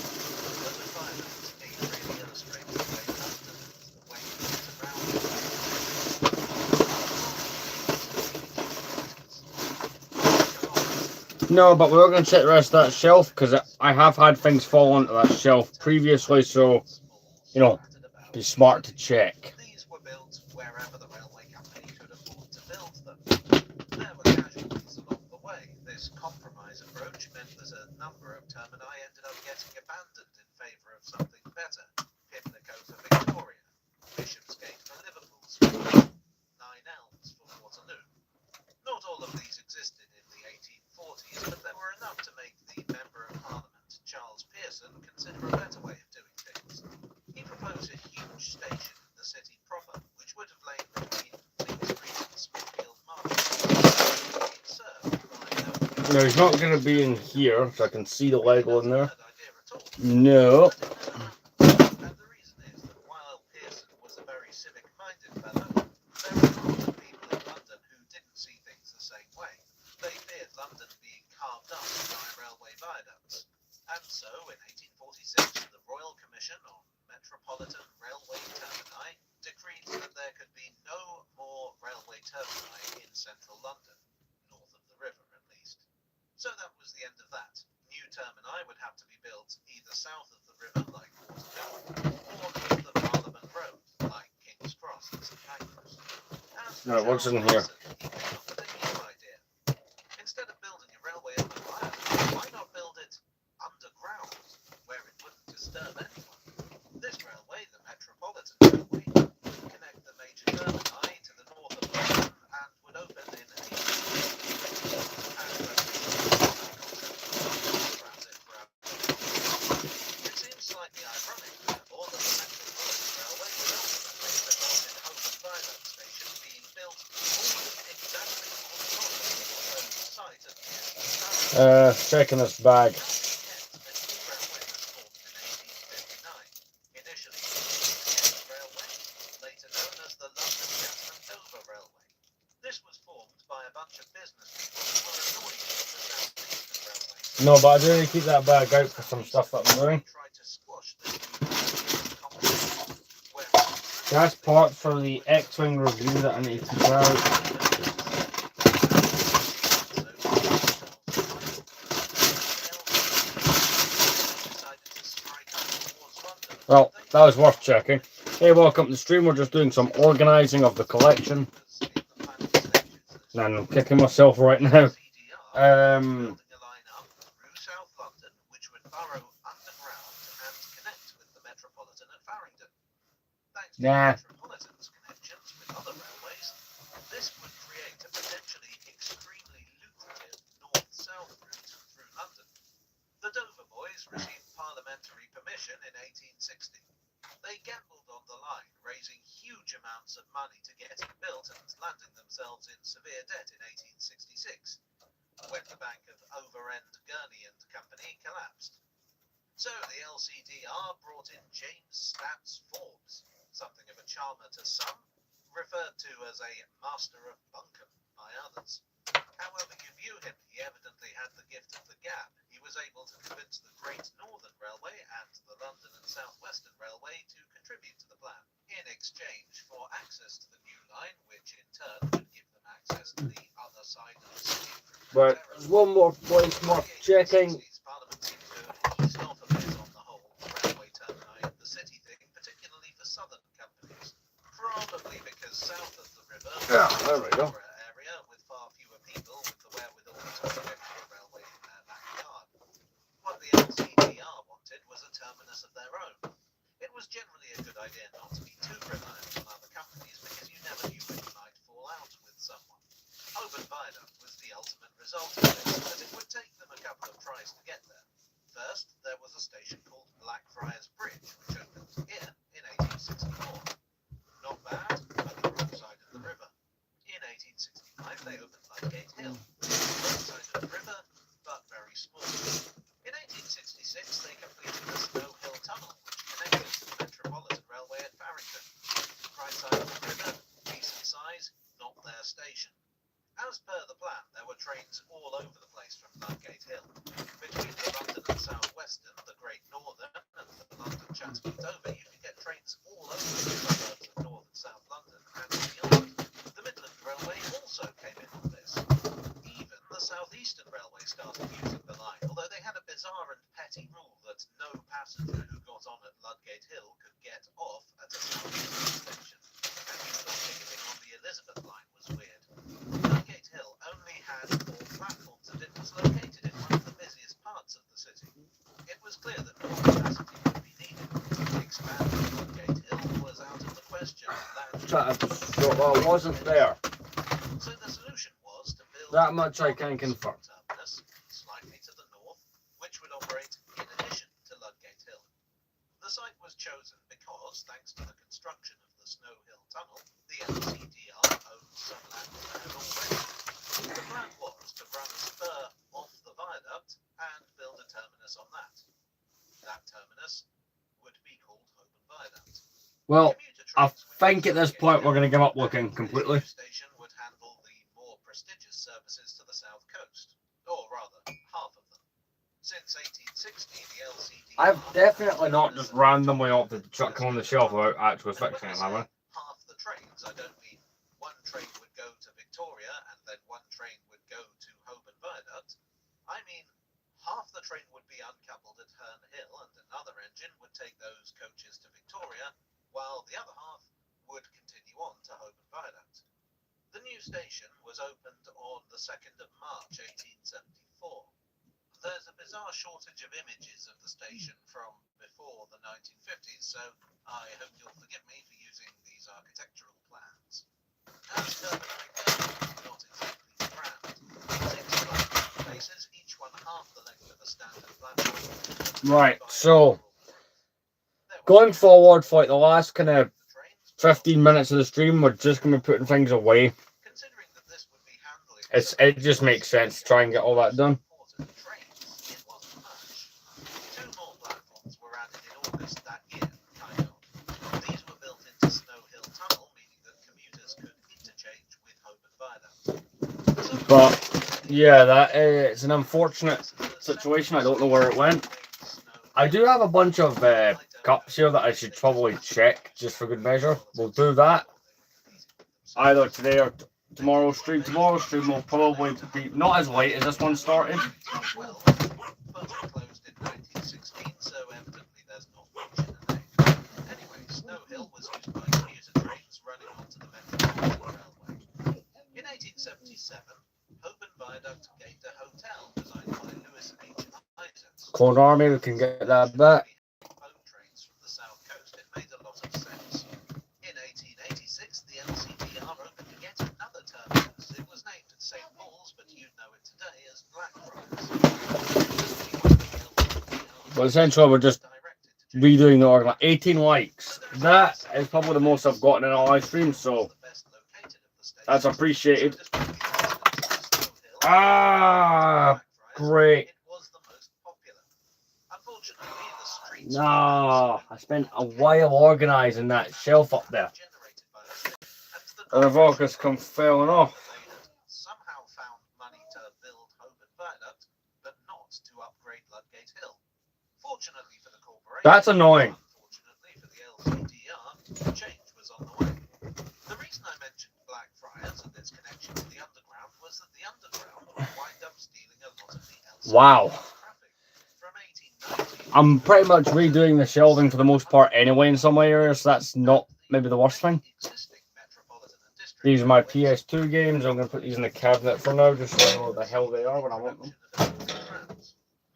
No, but we're going to check the rest of that shelf because I have had things fall onto that shelf previously, so, you know, be smart to check. These were built wherever the railway company could afford to build them. There were casualties along the way. This compromise approach meant that a number of termini ended up getting abandoned in favour of something better. Pimlico for Victoria, Bishopsgate for Liverpool Street, Nine Elms for Waterloo. Not all of these existed in the 1840s, but there were enough to make the Member of Parliament, Charles Pearson, consider a better way of doing things. He proposed a huge station in the city proper, which would have lain between Fleet Street and Smithfield Market. No, he's not going to be in here, so I can see the Lego in there. No. And the reason is that while Pearson was a very civic-minded fellow, there were a lot of people in London who didn't see things the same way. They feared London being carved up by railway viaducts. And so, in 1846, the Royal Commission on Metropolitan Railway Termini decreed that there could be no more railway termini in central London, north of the river at least. So that was the end of that. New termini would have to be built either south of the river, like Waterloo, or north of Parliament Road, like King's Cross and St Pancras. No, what's in here? He came up with a new idea. Instead of building a railway on a viaduct, why not build it underground, where it wouldn't disturb anyone? This railway, the Metropolitan Railway, would connect the major termini to the north of London and would open in 1840. It seems slightly ironic, therefore, that the Metropolitan Railway would ultimately result in Homewood Viaduct Station being built almost exactly on top of the proposed site of the Checking this bag. Initially the Railway, later known as the London Chatham Dover Railway. This was formed by a bunch of business people who were annoyed with the South Eastern Railway. No, but I do need to keep that bag out for some stuff that I'm doing. Tried to squash this competition, where That's part for the X-Wing review that I need to keep out. Well, that was worth checking. Hey, welcome to the stream. We're just doing some organising of the collection. And I'm kicking myself right now. Nah. This would create a potentially extremely lucrative north-south route through London. The Dover boys received parliamentary permission in 1860. They gambled on the line, raising huge amounts of money to get it built and landing themselves in severe debt in 1866, when the Bank of Overend, Gurney and Company collapsed. So the LCDR brought in James Stats Forbes, something of a charmer to some, referred to as a master of bunkum by others. However you view him, he evidently had the gift of the gab. He was able to convince the Great Northern Railway and the London and South Western Railway to contribute to the plan, in exchange for access to the new line, which in turn would give them access to the other side of the city. But there's one more place worth checking. Parliament seemed to have eased off a bit on the whole railway termini of the city thing, particularly for southern companies. Probably because south of the river, there we go. area with far fewer people with the wherewithal to project a railway in their backyard. What the LCDR wanted was a terminus of their own. It was generally a good idea not to be too reliant on other companies because you never knew when you might fall out with someone. Holborn Viaduct was the ultimate result of this, but it would take them a couple of tries to get there. First, there was a station called Blackfriars Bridge, which opened here in 1864. Not bad, but the wrong side of the river. In 1865, they opened Ludgate Hill, wrong side of the river, but very small. In 1866, they completed the Snow Hill Tunnel, which connected to the Metropolitan Railway at Farringdon. Right side of the river, decent size, not their station. As per the plan, there were trains all over the place from Ludgate Hill. Between the London and South Western, the Great Northern, and the London Chatham Dover, you could get trains all over the suburbs of North and South London and beyond. The Midland Railway also came in on this. Even the South Eastern Railway started using the line, although they had a bizarre and petty rule that no passenger who got on at Ludgate Hill could get off at a South Eastern station. And you thought ticketing on the Elizabeth line was weird. Ludgate Hill only had 4 platforms and it was located in one of the busiest parts of the city. It was clear that more capacity would be needed. Expanding Ludgate Hill was out of the question. I wasn't there. So the solution was to build That much I can confirm. terminus slightly to the north, which would operate in addition to Ludgate Hill. The site was chosen because, thanks to the construction of the Snow Hill Tunnel, the LCDR owned some land there already. The plan was to run a spur off the viaduct and build a terminus on that. That terminus would be called Holborn Viaduct. Well, Commuter I trains would think at this point we're going to give up looking and completely. This new station would handle the more prestigious services to the south coast, or rather, half of them. Since 1860, the LCDR I've definitely not just randomly opted to chuck on the shelf without actual fixing it, have I? Half the trains, I don't mean one train would go to Victoria and then one train would go to Holborn Viaduct. I mean, half the train would be uncoupled at Herne Hill and another engine would take those coaches to Victoria, while the other half would continue on to Holborn Viaduct. The new station was opened on the 2nd of March 1874. There's a bizarre shortage of images of the station from before the 1950s, so I hope you'll forgive me for using these architectural plans. As termini go, not exactly grand. 6 platform faces, each one half the length of a standard platform. Right, so going forward for like the last kind of 15 minutes of the stream, we're just going to be putting things away. Considering that this would be handling It just makes sense to try and get all that done. and trains, it wasn't much. 2 more platforms were added in August that year, kind of. These were built into Snow Hill Tunnel, meaning that commuters could interchange with Holborn Viaduct. But yeah, that it's an unfortunate situation. I don't know where it went. I do have a bunch of cups here that I should probably check just for good measure. We'll do that either today or tomorrow's stream. Tomorrow's stream will probably be not as late as this one started. Well, but closed in 1916, so evidently there's not much in the name. Anyway, Snow Hill was used by commuter trains running onto the Metropolitan Railway. In 1877, Holborn Viaduct gained a hotel designed by Lewis H. Isaacs. Corn Army, we can get that back. Boat trains from the south coast. It made a lot of sense. In 1886, the LCTR opened yet another terminus. It was named St. Paul's, but you know it today as Blackfriars. But essentially, we're just redoing the organ. 18 likes. That is probably the most I've gotten in a live stream, so that's appreciated. Ah, great. No, I spent a while organising that shelf up there. And the vodka's come falling off. Somehow found money to build Holborn Viaduct, but not to upgrade Ludgate Hill. Fortunately for the corporation, That's annoying. unfortunately for the LCDR, change was on the way. The reason I mentioned Blackfriars and its connection to the underground was that the underground would wind up stealing a lot of the LCDR Wow. traffic. From 1890, I'm pretty much redoing the shelving for the most part anyway in some areas, so that's not maybe the worst thing. existing metropolitan and district These are my railways PS2 games. I'm going to put these in the cabinet for now, just so I know what the hell they are when I want them.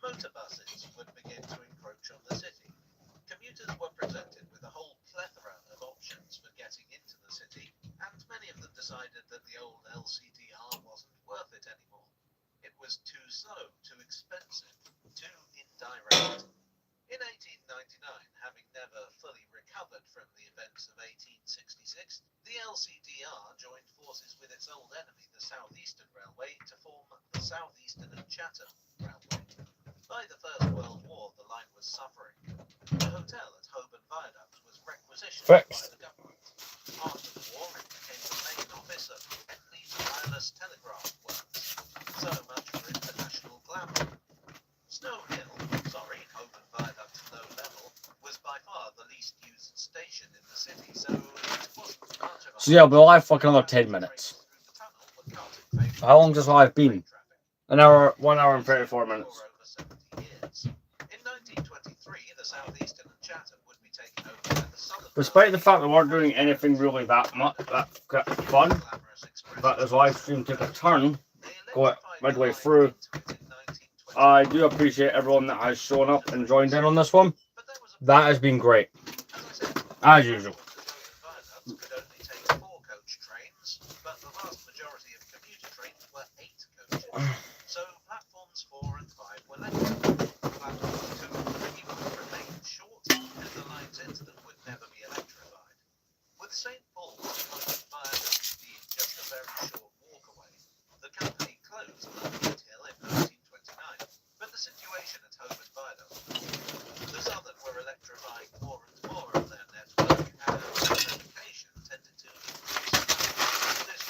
Motor buses would begin to encroach on the city. Commuters were presented with a whole plethora of options for getting into the city, and many of them decided that the old LCDR wasn't worth it anymore. It was too slow, too expensive, too indirect. In 1899, having never fully recovered from the events of 1866, the LCDR joined forces with its old enemy, the Southeastern Railway, to form the Southeastern and Chatham Railway. By the First World War, the line was suffering. The hotel at Holborn Viaduct was requisitioned by Fixed. the government. After the war, it became the main office of Henley's Wireless Telegraph Works. So much for international glamour. Holborn Viaduct low level, was by far the least used station in the city, so it wasn't much of a... So yeah, we'll be live for like another 10 minutes. How long has live been? An hour, 1 hour and 34 minutes. In 1923, the Southeastern and Chatham would be taken over by the Southern. Despite the fact that we weren't doing anything really that much, that fun, but this live stream took a turn, got midway through. I do appreciate everyone that has shown up and joined in on this one. That has been great, as usual. Could only take 4 coach trains, but the vast majority of commuter trains were 8 coaches. So platforms 4 and 5 were left. Platforms 2 and 3 would remain short, and the lines into them would never be electrified. With St. Paul's and Holborn Viaduct being just a very short walk away, the company closed Ludgate Hill in 1929. But the situation at Holborn Viaduct, the Southern were electrifying more and more of their network, and electrification tended to increase. This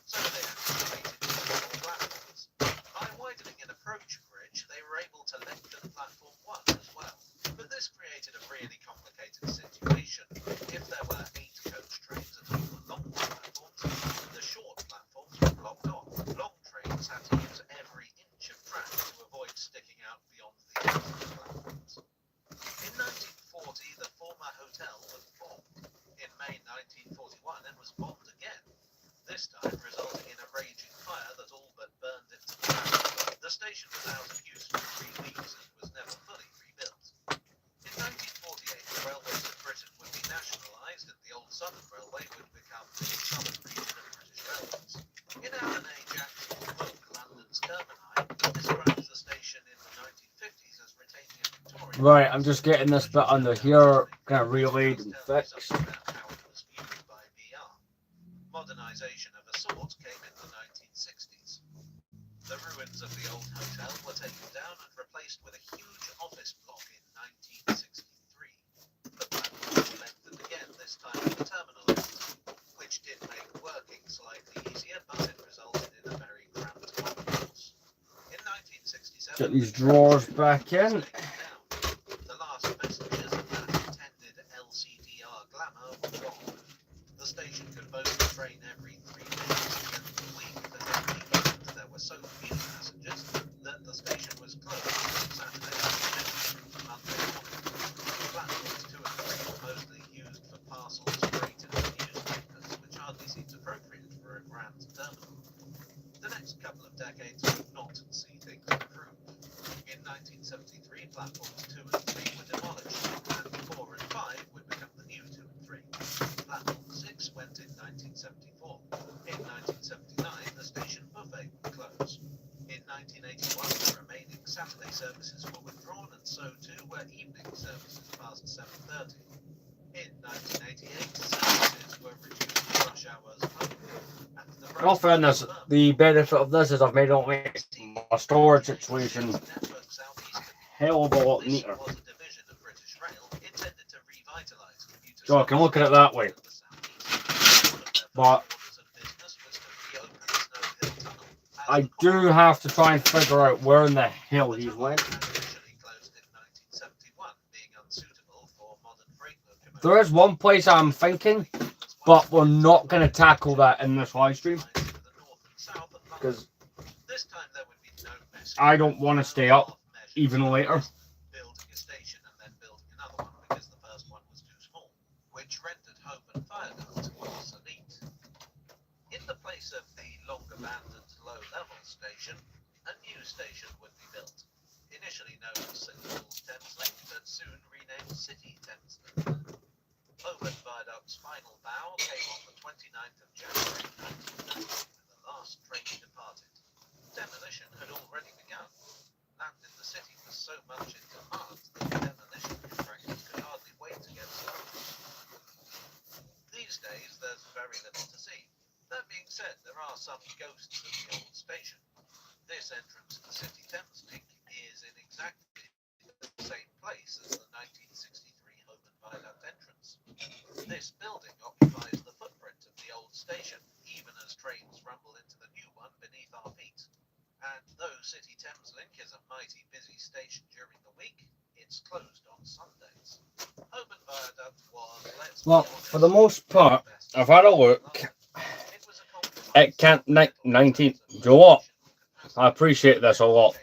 so they activated more platforms. By widening an approach bridge, they were able to lengthen platform 1 as well. But this created a really complicated situation. If there were 8 coach trains at all the long platforms, the short platforms were blocked off. Long trains had to use every inch of track to avoid sticking out beyond the edge of the platforms. In 1940, the former hotel was bombed. In May 1941, it was bombed again. This time resulting in a raging fire that all but burned it to the ground. The station was out of use for 3 weeks and was never fully rebuilt. In 1948, the railways of Britain would be nationalised and the old Southern Railway would become the Southern Region of British Railways. In Alan A. Jackson's book, London's Termini, describes the station in the 1950s as retaining a Victorian... Right, I'm just getting this bit under here kind of relayed and fixed. Modernisation of a sort came in the 1960s. The ruins of the old hotel were taken down and replaced with a huge office block in 1963. The platforms were lengthened again, this time with the terminal end, which did make working slightly easier, but it resulted in a very cramped concourse. In 1967, Get these drawers back in. the last vestiges of that intended LCDR glamour were gone. The station could boast a train every 3 minutes during the week for 10 weeks, and there were so few passengers that the station was closed on Saturday afternoon and Monday morning. Platforms 2 and 3 were mostly used for parcels, freight, and newspapers, which hardly seems appropriate for a grand terminal. The next couple of decades would not see things improve. In 1973, platforms 2 and 3 were demolished, and 4 and 5 would become the new 2 and 3. Platform 6 went in 1974. In 1979, the station buffet would close. In 1981, the remaining Saturday services were withdrawn, and so too were evening services past 7:30. In 1988, services were reduced to rush hours only. And the In all fairness, the benefit of this is I've made all my storage situation hell of a lot neater. So I can look at it that way. But I do have to try and figure out where in the hell he's went. There is one place I'm thinking, but we're not going to tackle that in this live stream. Because I don't want to stay up even later. Building a station and then building another one because the first one was too small, which rendered Holborn Viaduct obsolete. In the place of the long-abandoned low-level station, a new station would be built. Initially known as St Paul's Thameslink, but soon renamed City Thameslink. Holborn Viaduct's final bow came on the 29th of January 1990 when the last train departed. Demolition had already begun. Land in the city was so much in demand that demolition contractors could hardly wait to get started. These days, there's very little to see. That being said, there are some ghosts of the old station. This entrance to City Thameslink is in exactly the same place as the 1963 Holborn Viaduct entrance. This building occupies the footprint of the old station, even as trains rumble into the new one beneath our feet. And though City Thameslink is a mighty busy station during the week, it's closed on Sundays. Holborn Viaduct was, let's be Well, honest, for the most part, I've had a look. It can't 19. Do you know what? I appreciate this a lot.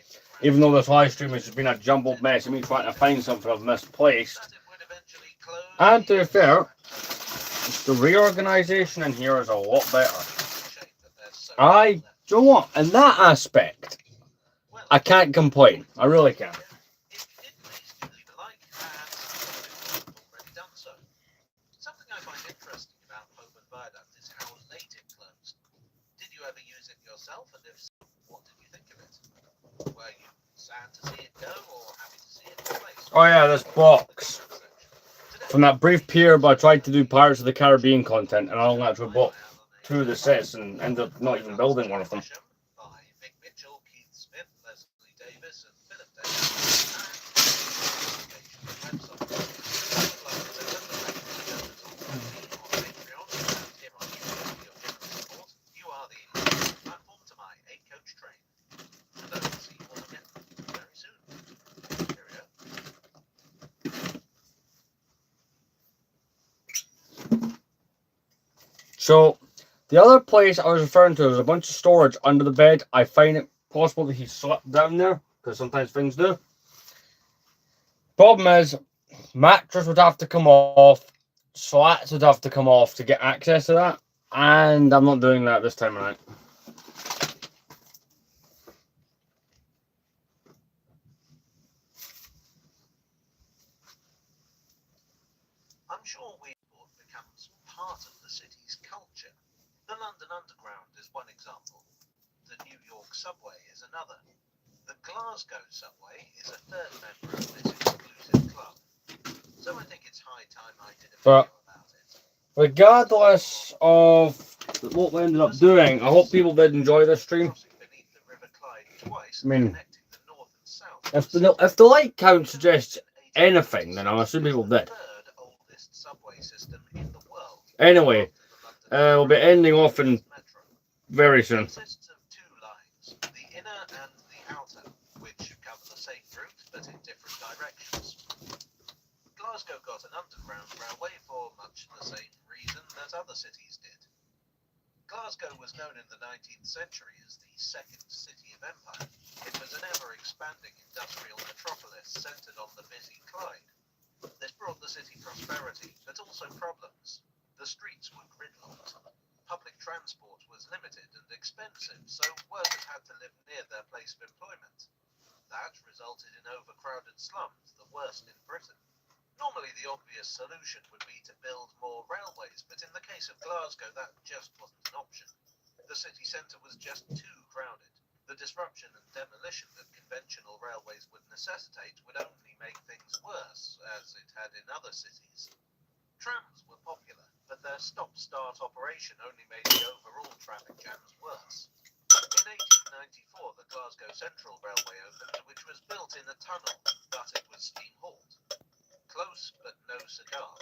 Even though this live stream has just been a jumbled mess of me trying to find something I've misplaced. And to be fair, the reorganisation in here is a lot better. Do you know what? In that aspect, I can't complain. I really can't. Something I find interesting about Holborn Viaduct is how late it closed. Did you ever use it yourself, and if so, what did you think of it? Were you sad to see it go, or happy to see it replaced? Oh yeah, this box. From that brief period, I tried to do Pirates of the Caribbean content, and I only actually bought 2 of the sets and ended up not even building one of them. By Mick Mitchell, Keith Smith, Leslie Davis, and Philip Davis. You are the platform to my 8-coach train. And I will see you all again very soon. Cheerio. So, the other place I was referring to is a bunch of storage under the bed. I find it possible that he slept down there, because sometimes things do. Problem is, mattress would have to come off, slats would have to come off to get access to that, and I'm not doing that this time around. I'm sure Wheatport becomes part of the city's culture. The London Underground is one example. The New York subway is another. The Glasgow subway is a third member of this exclusive club. So I think it's high time I did a video about it. Regardless of what we ended up doing, I hope people did enjoy this stream. Crossing beneath the River Clyde twice I mean, connecting the north and south. if the light count suggests anything, then I'm assuming people did. Third oldest subway system in the world. Anyway, after the London we'll be ending off in Metro. very It soon. consists of two lines, the inner and the outer, which cover the same route but in different directions. Glasgow got an underground railway for much the same reason that other cities did. Glasgow was known in the 19th century as the second city of empire. It was an ever-expanding industrial metropolis centred on the busy Clyde. This brought the city prosperity, but also problems. The streets were gridlocked. Public transport was limited and expensive, so workers had to live near their place of employment. That resulted in overcrowded slums, the worst in Britain. Normally the obvious solution would be to build more railways, but in the case of Glasgow that just wasn't an option. The city centre was just too crowded. The disruption and demolition that conventional railways would necessitate would only make things worse, as it had in other cities. Trams were popular, but their stop-start operation only made the overall traffic jams worse. In 1894 the Glasgow Central Railway opened, which was built in a tunnel, but it was steam-hauled. Close, but no cigar.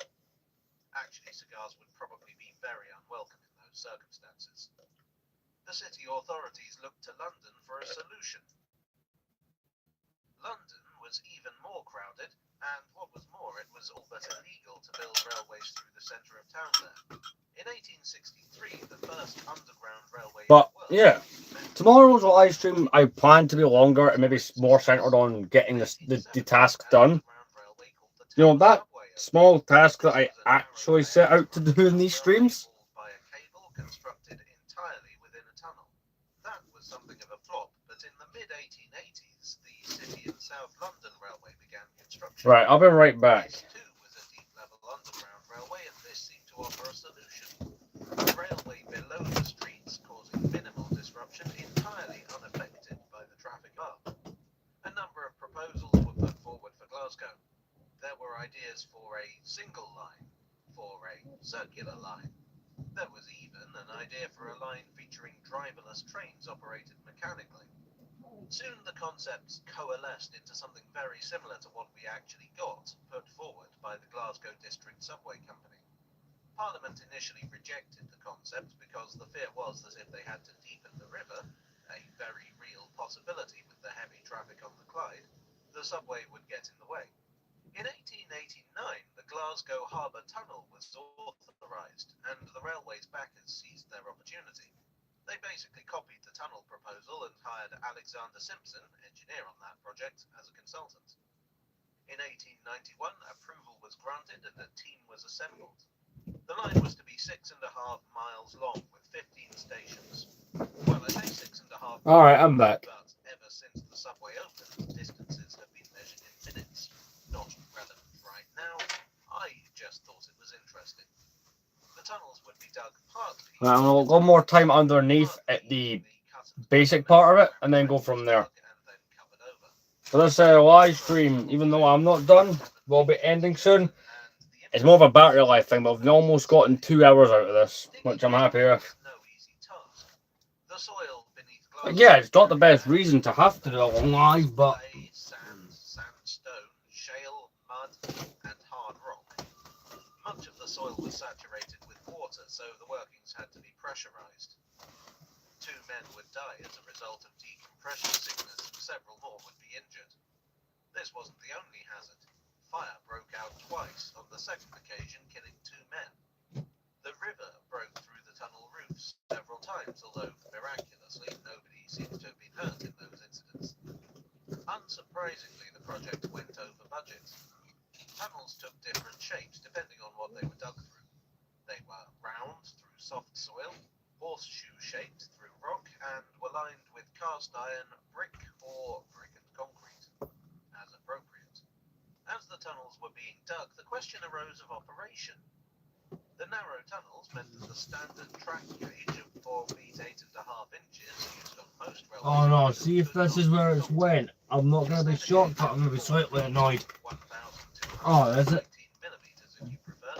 Actually, cigars would probably be very unwelcome in those circumstances. The city authorities looked to London for a solution. London was even more crowded, and what was more, it was all but illegal to build railways through the centre of town there. In 1863, the first underground railway But, in the world. yeah. Tomorrow's live stream, I plan to be longer and maybe more centered on getting the task done. You know, that small task that I actually set out to do in these streams. By a cable constructed entirely within a tunnel. That was something of a flop, but in the mid-1880s, the City and South London Railway began construction. Right, I'll be right back. This too was a deep-level underground railway, and this seemed to offer a solution. A railway below the streets, causing minimal disruption, entirely unaffected by the traffic above. A number of proposals were put forward for Glasgow. There were ideas for a single line, for a circular line. There was even an idea for a line featuring driverless trains operated mechanically. Soon the concepts coalesced into something very similar to what we actually got, put forward by the Glasgow District Subway Company. Parliament initially rejected the concept because the fear was that if they had to deepen the river, a very real possibility with the heavy traffic on the Clyde, the subway would get in the way. In 1889, the Glasgow Harbour Tunnel was authorised, and the railway's backers seized their opportunity. They basically copied the tunnel proposal and hired Alexander Simpson, engineer on that project, as a consultant. In 1891, approval was granted and a team was assembled. The line was to be 6.5 miles long with 15 stations. Well, I say 6.5 miles. Alright, I'm back. But ever since the subway opened, distances have been measured in minutes. Not relevant right now. I just thought it was interesting. The tunnels would be dug partly. Right, I'm gonna go more time underneath at the basic part of it and then go from there. So this live stream, even though I'm not done, will be ending soon. It's more of a battery life thing, but I've almost gotten 2 hours out of this, which I'm happy with. But yeah, it's not the best reason to have to do a long live, but Sand, sandstone, shale, mud, and hard rock. Much of the soil was saturated with water, so the workings had to be pressurized. 2 men would die as a result of decompression sickness, and several more would be injured. This wasn't the only hazard. Fire broke out twice, on the second occasion killing 2 men. The river broke through the tunnel roofs several times, although miraculously nobody seems to have been hurt in those incidents. Unsurprisingly, the project went over budget. Tunnels took different shapes depending on what they were dug through. They were round through soft soil, horseshoe-shaped through rock, and were lined with cast iron, brick, or brick and concrete, as appropriate. As the tunnels were being dug, the question arose of operation. The narrow tunnels meant that the standard track gauge of 4 feet 8.5 inches used on most railways. oh no, see if this is where it's went. I'm not going to be shocked, but I'm going to be slightly annoyed. Oh, is it? 1,219 millimeters, if you prefer,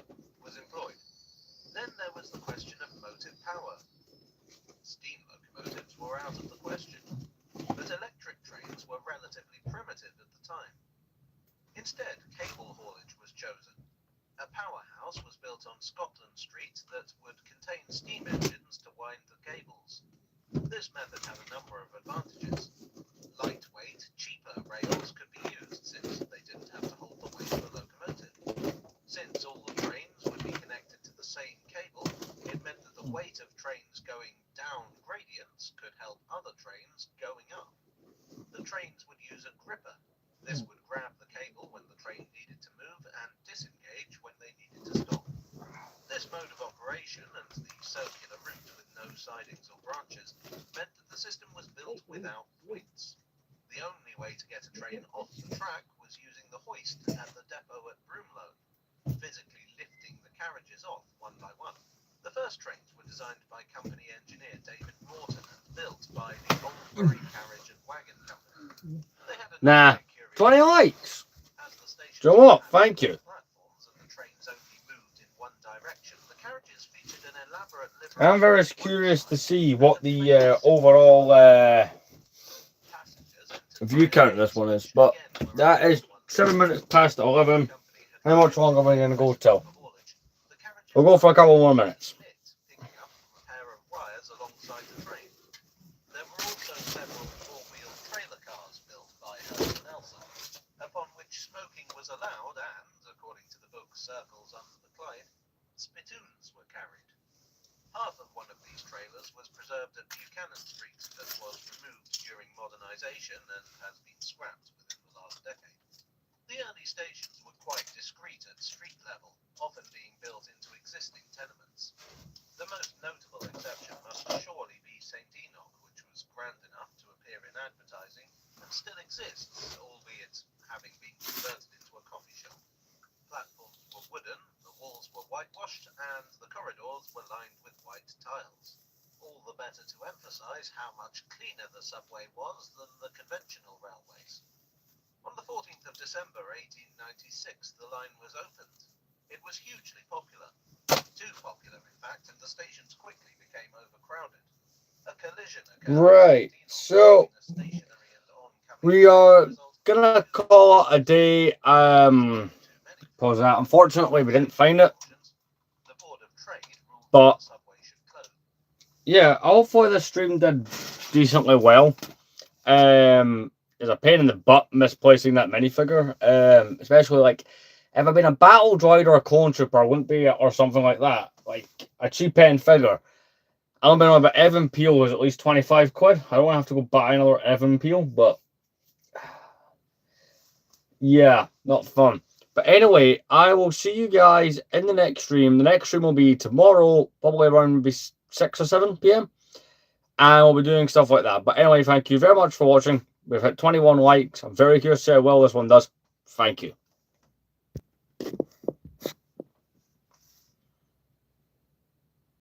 was employed. Then there was the question of motive power. Steam locomotives were out of the question, but electric Instead, cable haulage was chosen. A powerhouse was built on Scotland Street that would contain steam engines to wind the cables. This method had a number of advantages. Lightweight, cheaper rails could be used since they didn't have to hold the weight of a locomotive. Since all the trains would be connected to the same cable, it meant that the weight of trains going down gradients could help other trains going up. The trains would use a gripper. This would grab the cable when the train needed to move and disengage when they needed to stop. This mode of operation and the circular route with no sidings or branches meant that the system was built without points. The only way to get a train off the track was using the hoist at the depot at Broomlow, physically lifting the carriages off one by one. The first trains were designed by company engineer David Morton and built by the Oldbury Carriage and Wagon Company. They had a Nah, 20 likes. As the station Do you know what? had Thank you. platforms and the trains only moved in one direction, the carriages featured an elaborate livery I'm very on one curious to side see and what a the famous overall passengers and view count of this one is, but again were that is one 7 minutes past 11. company had How much longer are we going to go till? for haulage. The carriages We'll go for a couple more minutes. lit, picking up from a pair of wires alongside the train. There were also several four-wheel trailer cars built by Herbert Nelson, upon which smoking was allowed and, according to the book Circles Under the Clyde, spittoons were carried. Half of one of these trailers was preserved at Buchanan Street, but was removed during modernisation and has been scrapped within the last decade. The early stations were quite discreet at street level, often being built into existing tenements. The most notable exception must surely be St. Enoch, which was grand enough to appear in advertising and still exists, albeit having been converted into a coffee shop. Platforms were wooden, the walls were whitewashed, and the corridors were lined with white tiles. All the better to emphasise how much cleaner the subway was than the conventional railways. On the 14th of December 1896, the line was opened. It was hugely popular. Too popular, in fact, and the stations quickly became overcrowded. A collision occurred. Right, so we are gonna call it a day. Pause that. Unfortunately, we didn't find it, but yeah, hopefully the stream did decently well. It's a pain in the butt misplacing that minifigure. Especially like if I'd been a battle droid or a clone trooper, wouldn't be it, or something like that. Like a cheap end figure. I don't know, but Evan Peel was at least 25 quid. I don't want to have to go buy another Evan Peel, but yeah, not fun. But anyway, I will see you guys in the next stream. The next stream will be tomorrow, probably around maybe 6 or 7 p.m. And we'll be doing stuff like that. But anyway, thank you very much for watching. We've hit 21 likes. I'm very curious to see how well this one does. Thank you.